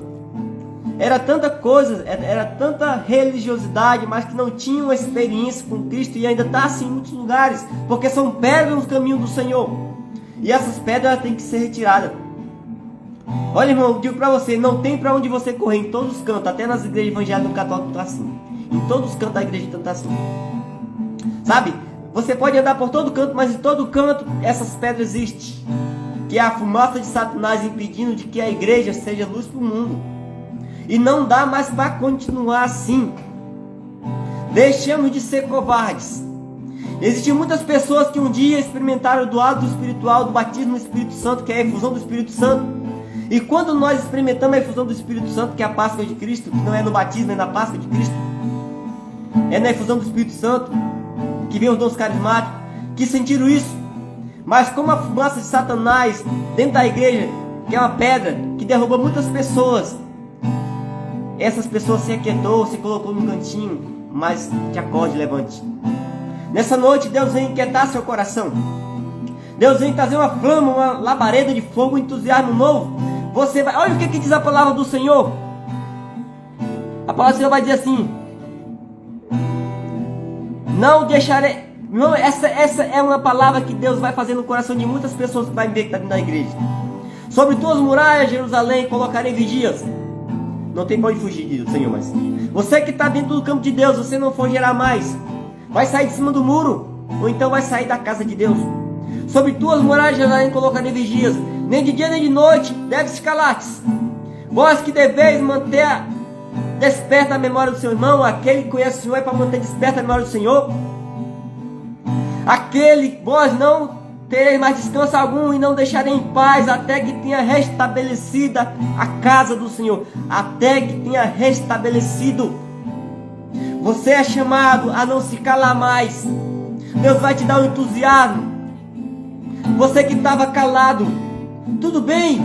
era tanta coisa, era tanta religiosidade, mas que não tinha uma experiência com Cristo. E ainda está assim em muitos lugares, porque são pedras no caminho do Senhor. E essas pedras têm que ser retiradas. Olha, irmão, eu digo para você, não tem para onde você correr. Em todos os cantos, até nas igrejas evangélicas católicas está assim. Em todos os cantos da igreja está assim. Sabe? Você pode andar por todo canto, mas em todo canto essas pedras existem. Que é a fumaça de Satanás impedindo de que a igreja seja luz para o mundo. E não dá mais para continuar assim. Deixamos de ser covardes. Existem muitas pessoas que um dia experimentaram do ato espiritual, do batismo no Espírito Santo, que é a efusão do Espírito Santo. E quando nós experimentamos a efusão do Espírito Santo, que é a Páscoa de Cristo, que não é no batismo, é na Páscoa de Cristo, é na efusão do Espírito Santo, que vem os dons carismáticos, que sentiram isso. Mas como a fumaça de Satanás dentro da igreja, que é uma pedra que derruba muitas pessoas, essas pessoas se aquietou, se colocou num cantinho, mas te acorde, levante. Nessa noite Deus vem inquietar seu coração. Deus vem trazer uma flama, uma labareda de fogo, um entusiasmo novo. Você vai, olha o que diz a palavra do Senhor. A palavra do Senhor vai dizer assim: não deixarei. Não, essa é uma palavra que Deus vai fazer no coração de muitas pessoas que vai ver que está dentro da igreja. Sobre tuas muralhas, Jerusalém, colocarei vigias. Não tem para onde fugir, diz o Senhor, mas você que está dentro do campo de Deus, você não fugirá mais. Vai sair de cima do muro, ou então vai sair da casa de Deus. Sobre tuas muralhas, Jerusalém, colocarei vigias. Nem de dia nem de noite deves calar-te. Vós que deveis manter desperta a memória do seu irmão. Aquele que conhece o Senhor é para manter desperta a memória do Senhor. Aquele, vós não tereis mais descanso algum e não deixarei em paz até que tenha restabelecida a casa do Senhor. Até que tenha restabelecido. Você é chamado a não se calar mais. Deus vai te dar um entusiasmo. Você que estava calado, tudo bem,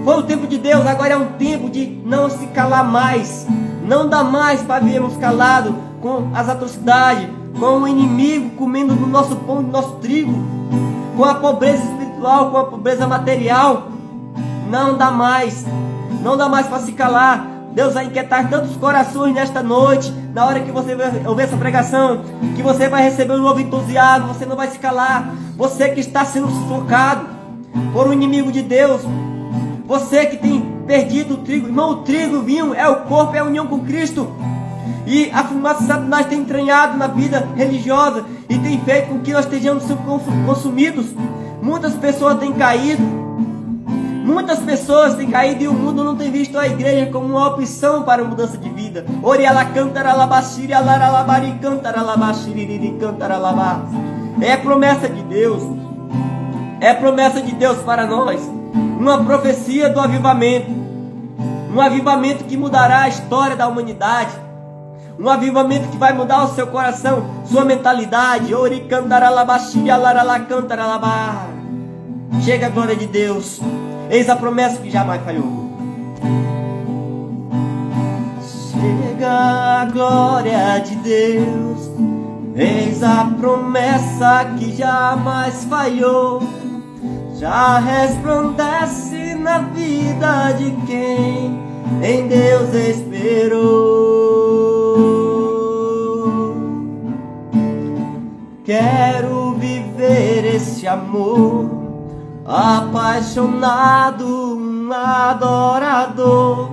foi o tempo de Deus, agora é um tempo de não se calar mais. Não dá mais para vivermos calados com as atrocidades, com o inimigo comendo do nosso pão, do nosso trigo, com a pobreza espiritual, com a pobreza material. Não dá mais para se calar. Deus vai inquietar tantos corações nesta noite, na hora que você ouvir essa pregação, que você vai receber um novo entusiasmo, você não vai se calar. Você que está sendo sufocado por um inimigo de Deus, você que tem perdido o trigo, irmão, o trigo, o vinho, é o corpo, é a união com Cristo. E a fumaça de Satanás tem entranhado na vida religiosa e tem feito com que nós estejamos sendo consumidos. Muitas pessoas têm caído. Muitas pessoas têm caído e o mundo não tem visto a igreja como uma opção para mudança de vida. É promessa de Deus. É promessa de Deus para nós. Uma profecia do avivamento. Um avivamento que mudará a história da humanidade. Um avivamento que vai mudar o seu coração, sua mentalidade. Chega a glória de Deus. Eis a promessa que jamais falhou. Chega a glória de Deus. Eis a promessa que jamais falhou. Já resplandece na vida de quem em Deus esperou. Quero viver esse amor, apaixonado, um adorador.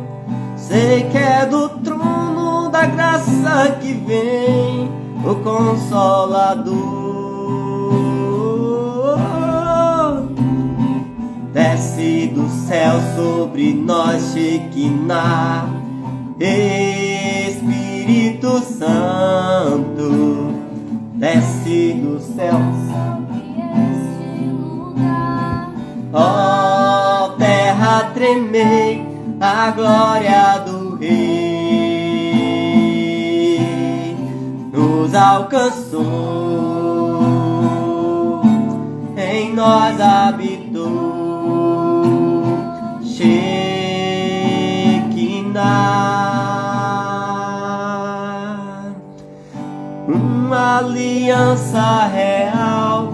Sei que é do trono da graça que vem o Consolador. desce do céu sobre nós, Shekinah, Espírito Santo, desce do céu. Ó terra, tremei, a glória do Rei nos alcançou, em nós habitou Shekinah, uma aliança real.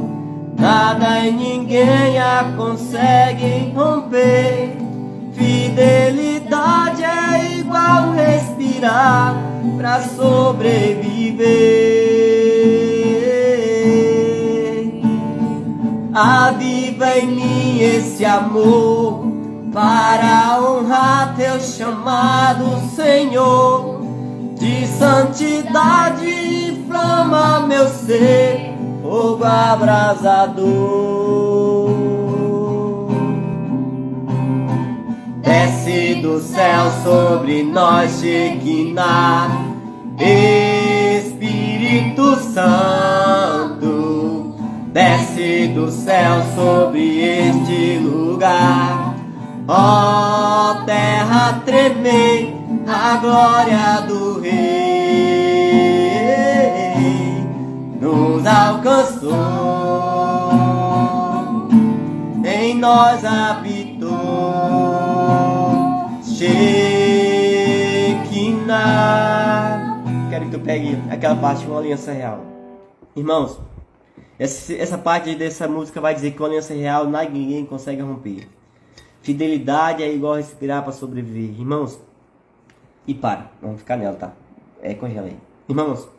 Nada e ninguém a consegue romper. Fidelidade é igual respirar pra sobreviver. Aviva em mim esse amor para honrar teu chamado, Senhor. De santidade inflama meu ser, fogo abrasador. Desce do céu sobre nós, Shekinah, Espírito Santo, desce do céu sobre este lugar. Ó terra, tremei, a glória do Rei nos alcançou, em nós habitou Shekinah. Quero que tu pegue aquela parte de uma aliança real. Irmãos, essa parte dessa música vai dizer que uma aliança real ninguém consegue romper. Fidelidade é igual respirar para sobreviver. Irmãos, e para, vamos ficar nela, tá? Congela aí. Irmãos,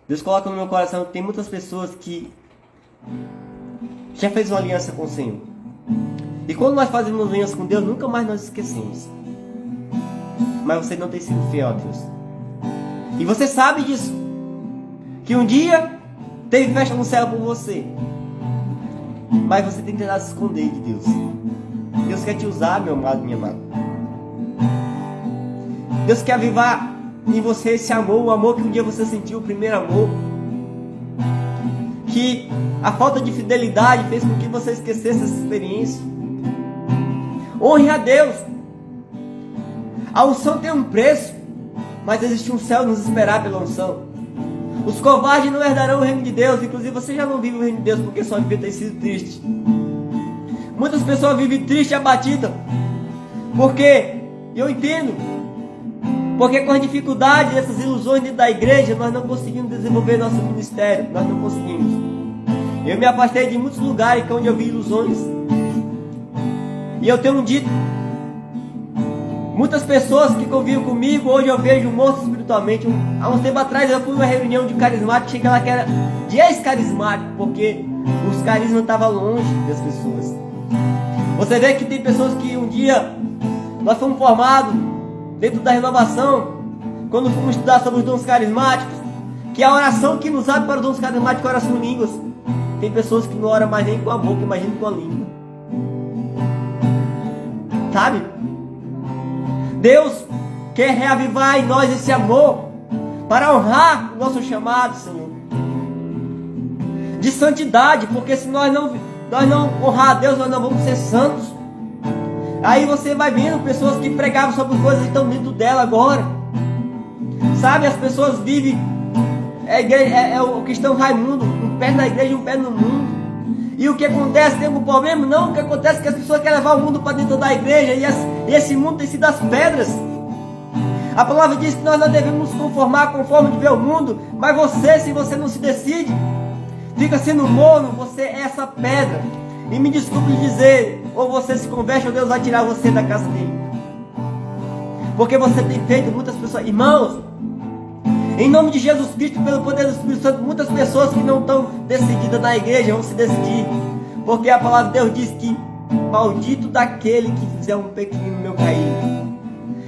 Deus coloca no meu coração que tem muitas pessoas que já fez uma aliança com o Senhor. E quando nós fazemos aliança com Deus, nunca mais nós esquecemos. Mas você não tem sido fiel a Deus. E você sabe disso. Que um dia teve festa no céu por você. Mas você tem tentado se esconder de Deus. Deus quer te usar, meu amado, minha amada. Deus quer avivar em você esse amor, o amor que um dia você sentiu, o primeiro amor. Que a falta de fidelidade fez com que você esquecesse essa experiência. Honre a Deus. A unção tem um preço, mas existe um céu nos esperar pela unção. Os covardes não herdarão o reino de Deus. Inclusive você já não vive o reino de Deus porque sua vida tem sido triste. Muitas pessoas vivem triste e abatidas. Porque, eu entendo, porque com as dificuldades, essas ilusões dentro da igreja, nós não conseguimos desenvolver nosso ministério. Nós não conseguimos. Eu me afastei de muitos lugares onde eu vi ilusões. E eu tenho dito, muitas pessoas que convivem comigo, hoje eu vejo mortos espiritualmente. Há um tempo atrás eu fui numa reunião de carismático, cheguei lá que era de ex-carismático, porque os carismas estavam longe das pessoas. Você vê que tem pessoas que um dia nós fomos formados dentro da renovação, quando fomos estudar sobre os dons carismáticos, que a oração que nos abre para os dons carismáticos é oração em línguas. Tem pessoas que não oram mais nem com a boca, imagina com a língua. Sabe? Deus quer reavivar em nós esse amor para honrar o nosso chamado, Senhor. De santidade, porque se nós não honrar a Deus, nós não vamos ser santos. Aí você vai vendo pessoas que pregavam sobre coisas que estão dentro dela agora. Sabe, as pessoas vivem, o cristão Raimundo, um pé na igreja e um pé no mundo. E o que acontece? Tem algum problema? Não, o que acontece é que as pessoas querem levar o mundo para dentro da igreja e esse mundo tem sido as pedras. A palavra diz que nós não devemos nos conformar conforme de ver o mundo, mas você, se você não se decide, fica sendo morno, você é essa pedra. E me desculpe dizer, ou você se converte ou Deus vai tirar você da casa dele. Porque você tem feito muitas pessoas, irmãos, em nome de Jesus Cristo, pelo poder do Espírito Santo, muitas pessoas que não estão decididas na igreja vão se decidir. Porque a palavra de Deus diz que maldito daquele que fizer um pequenino meu cair.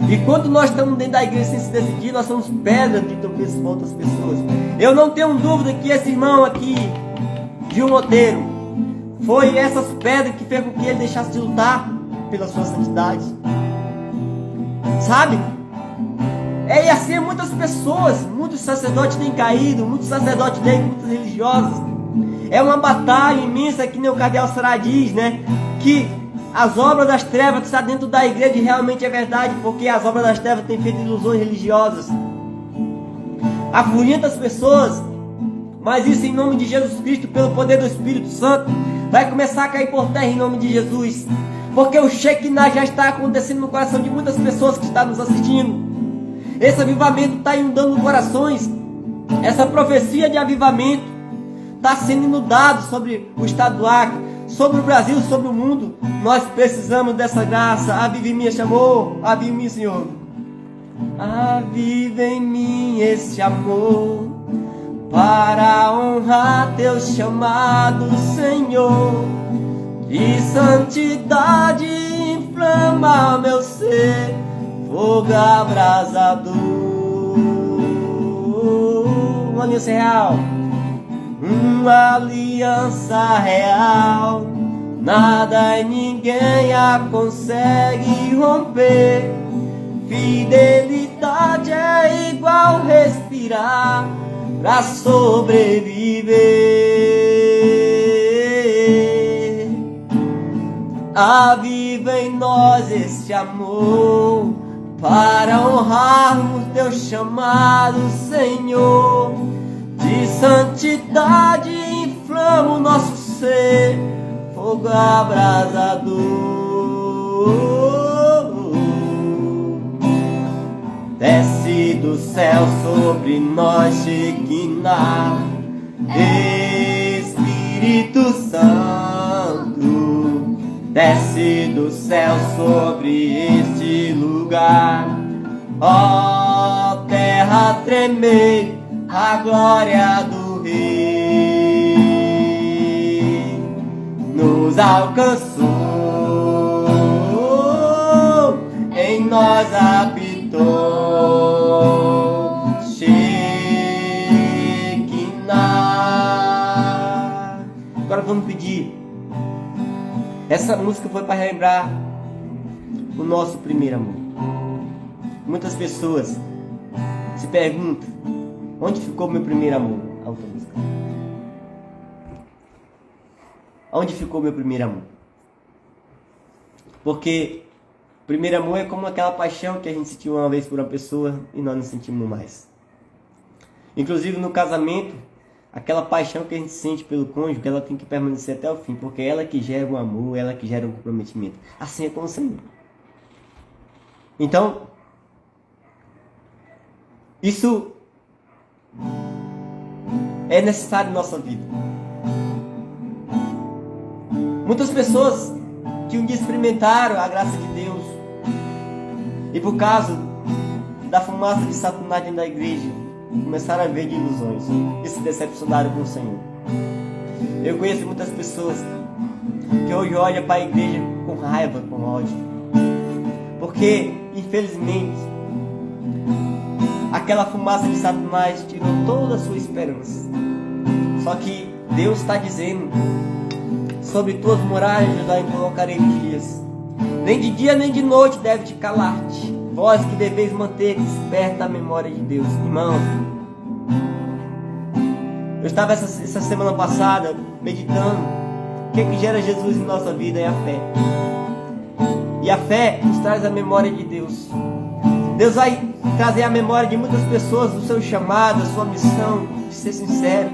E quando nós estamos dentro da igreja sem se decidir, nós somos pedras de tropeço para outras pessoas. Eu não tenho dúvida que esse irmão aqui, Gil Monteiro, Foi essas pedras que fez com que ele deixasse de lutar pela sua santidade. Sabe? E assim muitas pessoas, muitos sacerdotes têm caído, muitos sacerdotes têm, muitos religiosos. É uma batalha imensa, que nem o cardeal Sará diz, né? Que as obras das trevas que está dentro da igreja realmente é verdade, porque as obras das trevas têm feito ilusões religiosas. Afugenta as pessoas, mas isso em nome de Jesus Cristo, pelo poder do Espírito Santo, vai começar a cair por terra em nome de Jesus. Porque o Shekinah já está acontecendo no coração de muitas pessoas que estão nos assistindo. Esse avivamento está inundando corações. Essa profecia de avivamento está sendo inundado sobre o estado do Acre, sobre o Brasil, sobre o mundo. Nós precisamos dessa graça. Aviva em mim, chamou. Aviva em mim, Senhor. Aviva em mim esse amor, para honrar teu chamado, Senhor. De santidade inflama meu ser, fogo abrasador. Uma aliança real, uma aliança real, nada e ninguém a consegue romper. Fidelidade é igual respirar pra sobreviver. Aviva em nós este amor, para honrarmos teu chamado, Senhor. De santidade inflama o nosso ser, fogo abrasador. Desce do céu sobre nós, Shekinah, Espírito Santo. Desce do céu sobre este lugar, ó terra tremer, a glória do Rei nos alcançou, em nós habitou. Shekinah. Agora vamos pedir. Essa música foi para relembrar o nosso primeiro amor. Muitas pessoas se perguntam: onde ficou meu primeiro amor? A outra música. Onde ficou meu primeiro amor? Porque o primeiro amor é como aquela paixão que a gente sentiu uma vez por uma pessoa e nós não sentimos mais. Inclusive no casamento, aquela paixão que a gente sente pelo cônjuge, ela tem que permanecer até o fim, porque é ela que gera o amor, ela que gera o comprometimento. Assim é com o Senhor. Então, isso é necessário em nossa vida. Muitas pessoas que um dia experimentaram a graça de Deus e por causa da fumaça de Satanás dentro da igreja, começaram a ver de ilusões e se decepcionaram com o Senhor. Eu conheço muitas pessoas que hoje olham para a igreja com raiva, com ódio, porque infelizmente aquela fumaça de Satanás tirou toda a sua esperança. Só que Deus está dizendo: sobre tuas muralhas eu colocarei vigias, nem de dia nem de noite deve te calar-te, vós que deveis manter desperta a memória de Deus. Irmãos, eu estava essa semana passada meditando o que gera Jesus em nossa vida. É a fé. E a fé nos traz a memória de Deus. Deus vai trazer a memória de muitas pessoas do seu chamado, da sua missão, de ser sincero.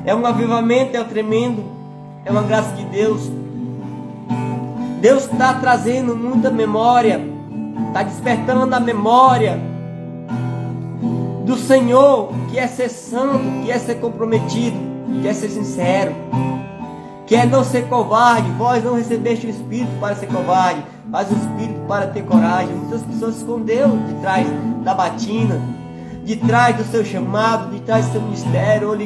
É um avivamento, é um tremendo, é uma graça de Deus. Deus está trazendo muita memória, está despertando a memória do Senhor, que é ser santo, que é ser comprometido, que é ser sincero, que é não ser covarde. Vós não recebeste o Espírito para ser covarde, mas o Espírito para ter coragem. Muitas pessoas se esconderam de trás da batina, de trás do seu chamado, de trás do seu ministério.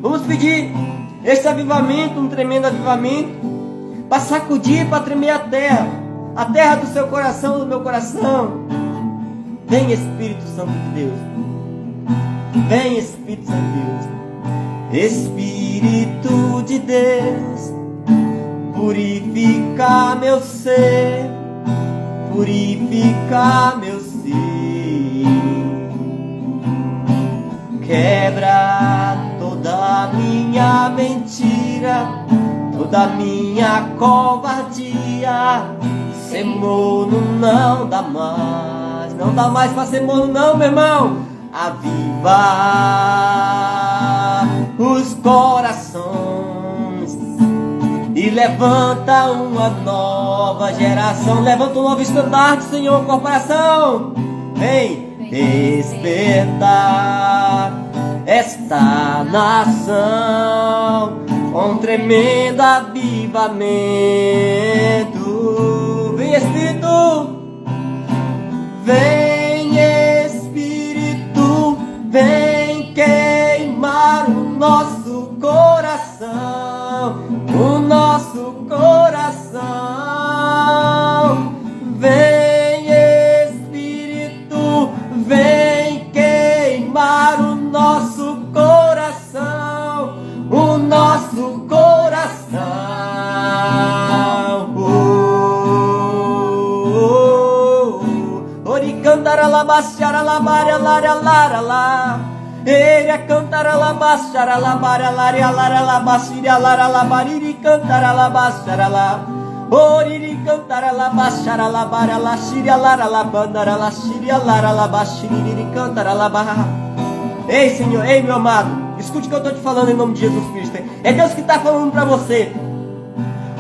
Vamos pedir esse avivamento, um tremendo avivamento, para sacudir, para tremer a terra do seu coração, do meu coração. Vem Espírito Santo de Deus, vem Espírito Santo de Deus. Espírito de Deus, purifica meu ser, purifica meu ser. Quebra toda minha mentira, toda minha covardia. Ser mono não dá mais, não dá mais pra ser mono não, meu irmão. Aviva os corações e levanta uma nova geração. Levanta um novo estandarte, Senhor, corporação. Vem despertar esta nação com tremendo avivamento. Vem Espírito, vem Espírito, vem queimar o nosso coração, o nosso coração. Vem Espírito, vem queimar o nosso coração, o nosso coração. Ori cantara la baixara la baria lara lara la. Ele cantara la baixara la baria lara lara la baixira lara la bariri cantara la baixara la. Oriri cantara la baixara la baria la xiria lara la bandara la xiria lara la baixiri cantara la barra. Ei, Senhor, ei, meu amado, escute o que eu estou te falando em nome de Jesus Cristo. É Deus que está falando para você.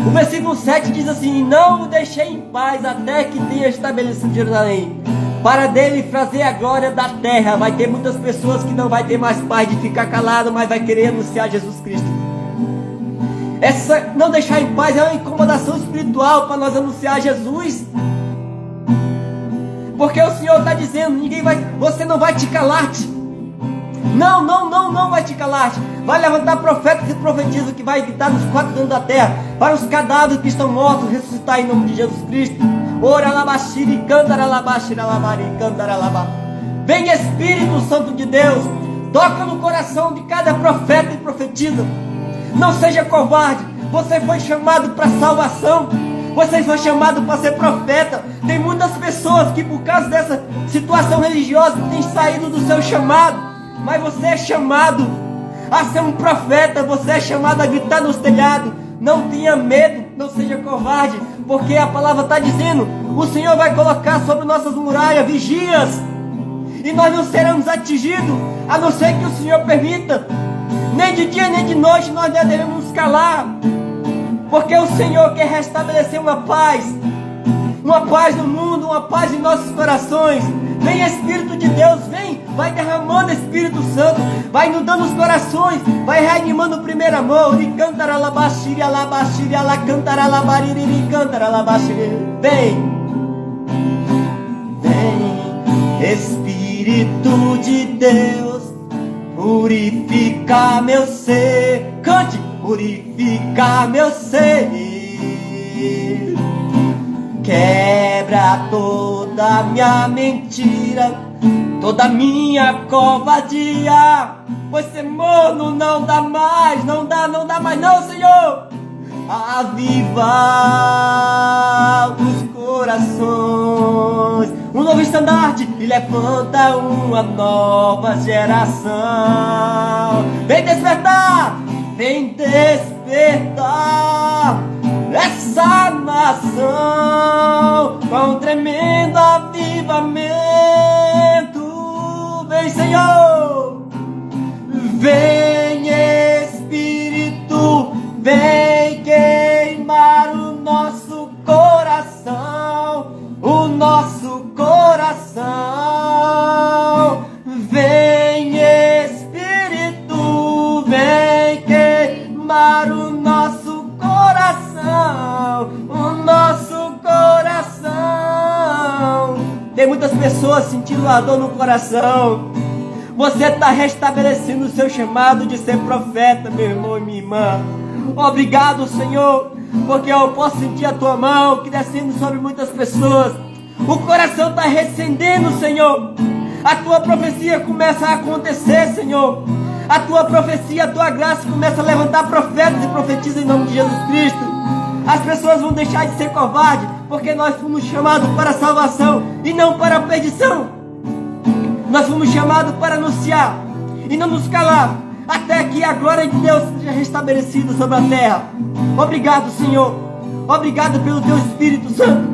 O versículo 7 diz assim: não o deixei em paz até que tenha estabelecido Jerusalém, para dele fazer a glória da terra. Vai ter muitas pessoas que não vai ter mais paz de ficar calado, mas vai querer anunciar Jesus Cristo. Essa não deixar em paz é uma incomodação espiritual para nós anunciar Jesus. Porque o Senhor está dizendo, você não vai te calar-te. Não vai te calar-te. Vai levantar profetas e profetizam que vai gritar nos 4 cantos da terra, para os cadáveres que estão mortos ressuscitar em nome de Jesus Cristo. Ora labaxiri, cantara labaxira labari, cantara labá. Vem Espírito Santo de Deus, toca no coração de cada profeta e profetiza. Não seja covarde. Você foi chamado para salvação. Você foi chamado para ser profeta. Tem muitas pessoas que por causa dessa situação religiosa têm saído do seu chamado. Mas você é chamado a ser um profeta. Você é chamado a gritar nos telhados. Não tenha medo, não seja covarde, porque a palavra está dizendo: o Senhor vai colocar sobre nossas muralhas vigias, e nós não seremos atingidos, a não ser que o Senhor permita. Nem de dia nem de noite nós devemos nos calar, porque o Senhor quer restabelecer uma paz no mundo, uma paz em nossos corações. Vem Espírito de Deus, vem, vai derramando Espírito Santo, vai inundando os corações, vai reanimando o primeiro amor. E cantara la baxiria la cantara la bariri cantara la baxiria. Vem Espírito de Deus, purifica meu ser. Cante, purifica meu ser. Quebra toda minha mentira, toda minha covardia. Pois ser mono não dá mais, não dá mais não, Senhor. Aviva os corações, um novo estandarte, e levanta uma nova geração. Vem despertar essa nação com um tremendo avivamento. Vem Senhor, vem Espírito, vem queimar o nosso coração, o nosso coração. Vem Espírito, vem queimar o nosso coração, o nosso coração. Tem muitas pessoas sentindo a dor no coração. Você está restabelecendo o seu chamado de ser profeta, meu irmão e minha irmã. Obrigado, Senhor, porque eu posso sentir a tua mão que descendo sobre muitas pessoas. O coração está recendendo, Senhor. A tua profecia começa a acontecer, Senhor. A tua profecia, a tua graça começa a levantar profetas e profetiza em nome de Jesus Cristo. As pessoas vão deixar de ser covardes, porque nós fomos chamados para a salvação e não para a perdição. Nós fomos chamados para anunciar e não nos calar, até que a glória de Deus seja restabelecida sobre a terra. Obrigado, Senhor. Obrigado pelo teu Espírito Santo.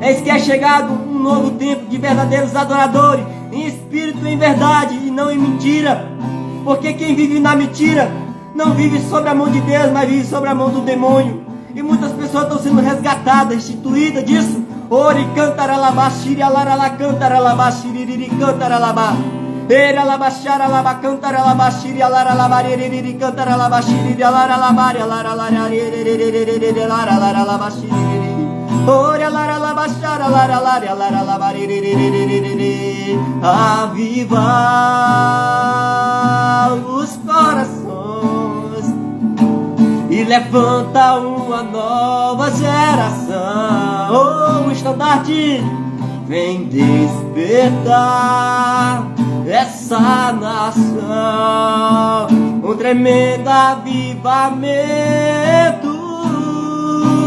Eis que é chegado um novo tempo de verdadeiros adoradores, em espírito e em verdade, e não em mentira. Porque quem vive na mentira não vive sobre a mão de Deus, mas vive sobre a mão do demônio. E muitas pessoas estão sendo resgatadas, instituídas disso. Ori cantaralabá, xirialaralá, cantaralabá, cantaralabá. Era labachara laba cantara laba xirialara labariri cantaralabá, xirialaralabá, lara xiri. Ora lara labachara lara labariri. Aviva os corações e levanta uma nova geração. Oh, o estandarte vem despertar essa nação, um tremendo avivamento.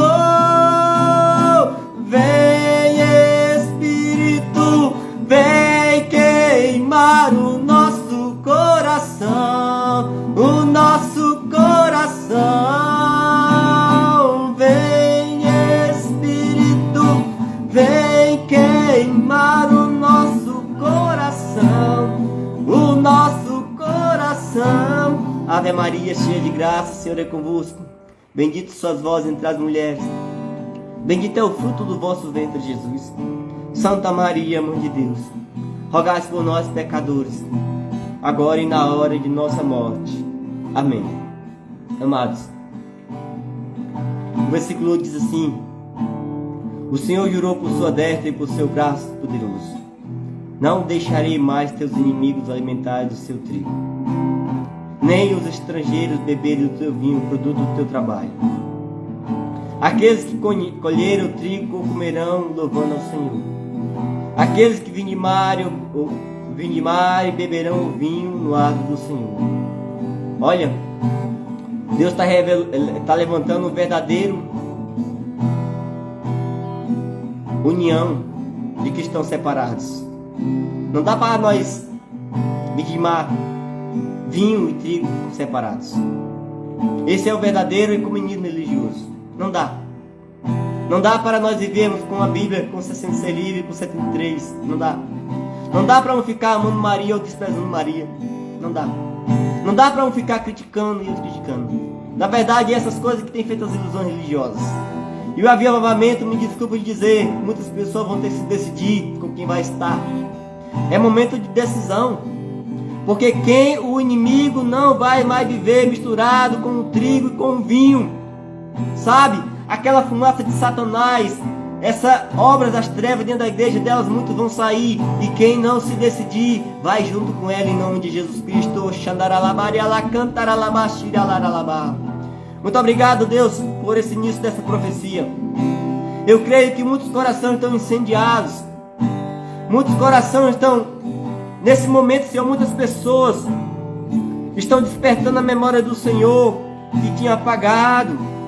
Oh, vem Espírito, vem queimar o nosso coração, o nosso coração. Vem Espírito, vem queimar o nosso coração, o nosso coração. Ave Maria, cheia de graça, o Senhor é convosco. Bendita sois vós entre as mulheres, bendito é o fruto do vosso ventre, Jesus. Santa Maria, Mãe de Deus, rogai por nós, pecadores, agora e na hora de nossa morte. Amém. Amados, o versículo diz assim: o Senhor jurou por sua destra e por seu braço poderoso: não deixarei mais teus inimigos alimentar do seu trigo, nem os estrangeiros beberem do teu vinho, produto do teu trabalho. Aqueles que colherem o trigo comerão, louvando ao Senhor. Aqueles que vindimarem beberão o vinho no ato do Senhor. Olha, Deus está levantando um verdadeiro união de que estão separados. Não dá para nós vindimar vinho e trigo separados. Esse é o verdadeiro ecumenismo religioso. Não dá. Não dá para nós vivermos com a Bíblia com 66 livros, com 73. Não dá. Não dá para um ficar amando Maria ou desprezando Maria. Não dá. Não dá para um ficar criticando e outro criticando. Na verdade, essas coisas que têm feito as ilusões religiosas. E o avivamento, me desculpa de dizer, muitas pessoas vão ter que se decidir com quem vai estar. É momento de decisão. Porque o inimigo não vai mais viver misturado com o trigo e com o vinho. Sabe? Aquela fumaça de Satanás, essa obra das trevas dentro da igreja delas, muitos vão sair. E quem não se decidir, vai junto com ela em nome de Jesus Cristo. Muito obrigado, Deus, por esse início dessa profecia. Eu creio que muitos corações estão incendiados. Muitos corações estão, nesse momento, Senhor, muitas pessoas estão despertando a memória do Senhor que tinha apagado.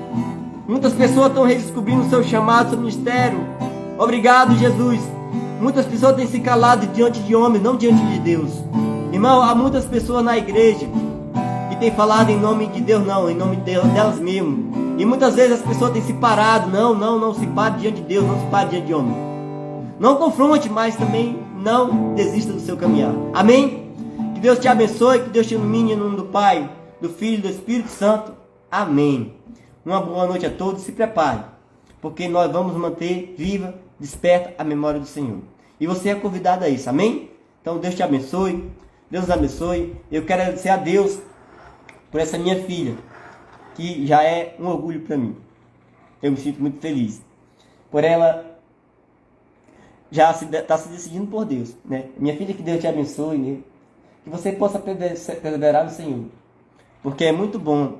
Muitas pessoas estão redescobrindo o seu chamado, seu ministério. Obrigado, Jesus. Muitas pessoas têm se calado diante de homens, não diante de Deus. Irmão, há muitas pessoas na igreja que têm falado em nome de Deus, não, em nome delas mesmas. E muitas vezes as pessoas têm se parado. Não se pare diante de Deus, não se pare diante de homem. Não confronte, mas também não desista do seu caminhar. Amém? Que Deus te abençoe, que Deus te ilumine em nome do Pai, do Filho e do Espírito Santo. Amém. Uma boa noite a todos, se prepare, porque nós vamos manter viva, desperta a memória do Senhor. E você é convidado a isso, amém? Então Deus te abençoe, Deus nos abençoe. Eu quero agradecer a Deus por essa minha filha, que já é um orgulho para mim. Eu me sinto muito feliz por ela já está se decidindo por Deus, né? Minha filha, que Deus te abençoe, né? Que você possa perseverar no Senhor, porque é muito bom.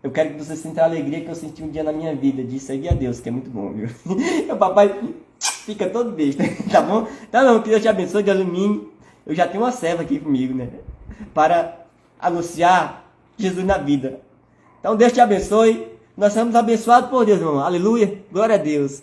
Eu quero que você sinta a alegria que eu senti um dia na minha vida de servir a Deus, que é muito bom, viu? O papai fica todo besta, tá bom? Tá não, que Deus te abençoe, Deus ilumine. Eu já tenho uma serva aqui comigo, né? Para anunciar Jesus na vida. Então Deus te abençoe. Nós somos abençoados por Deus, meu irmão. Aleluia. Glória a Deus.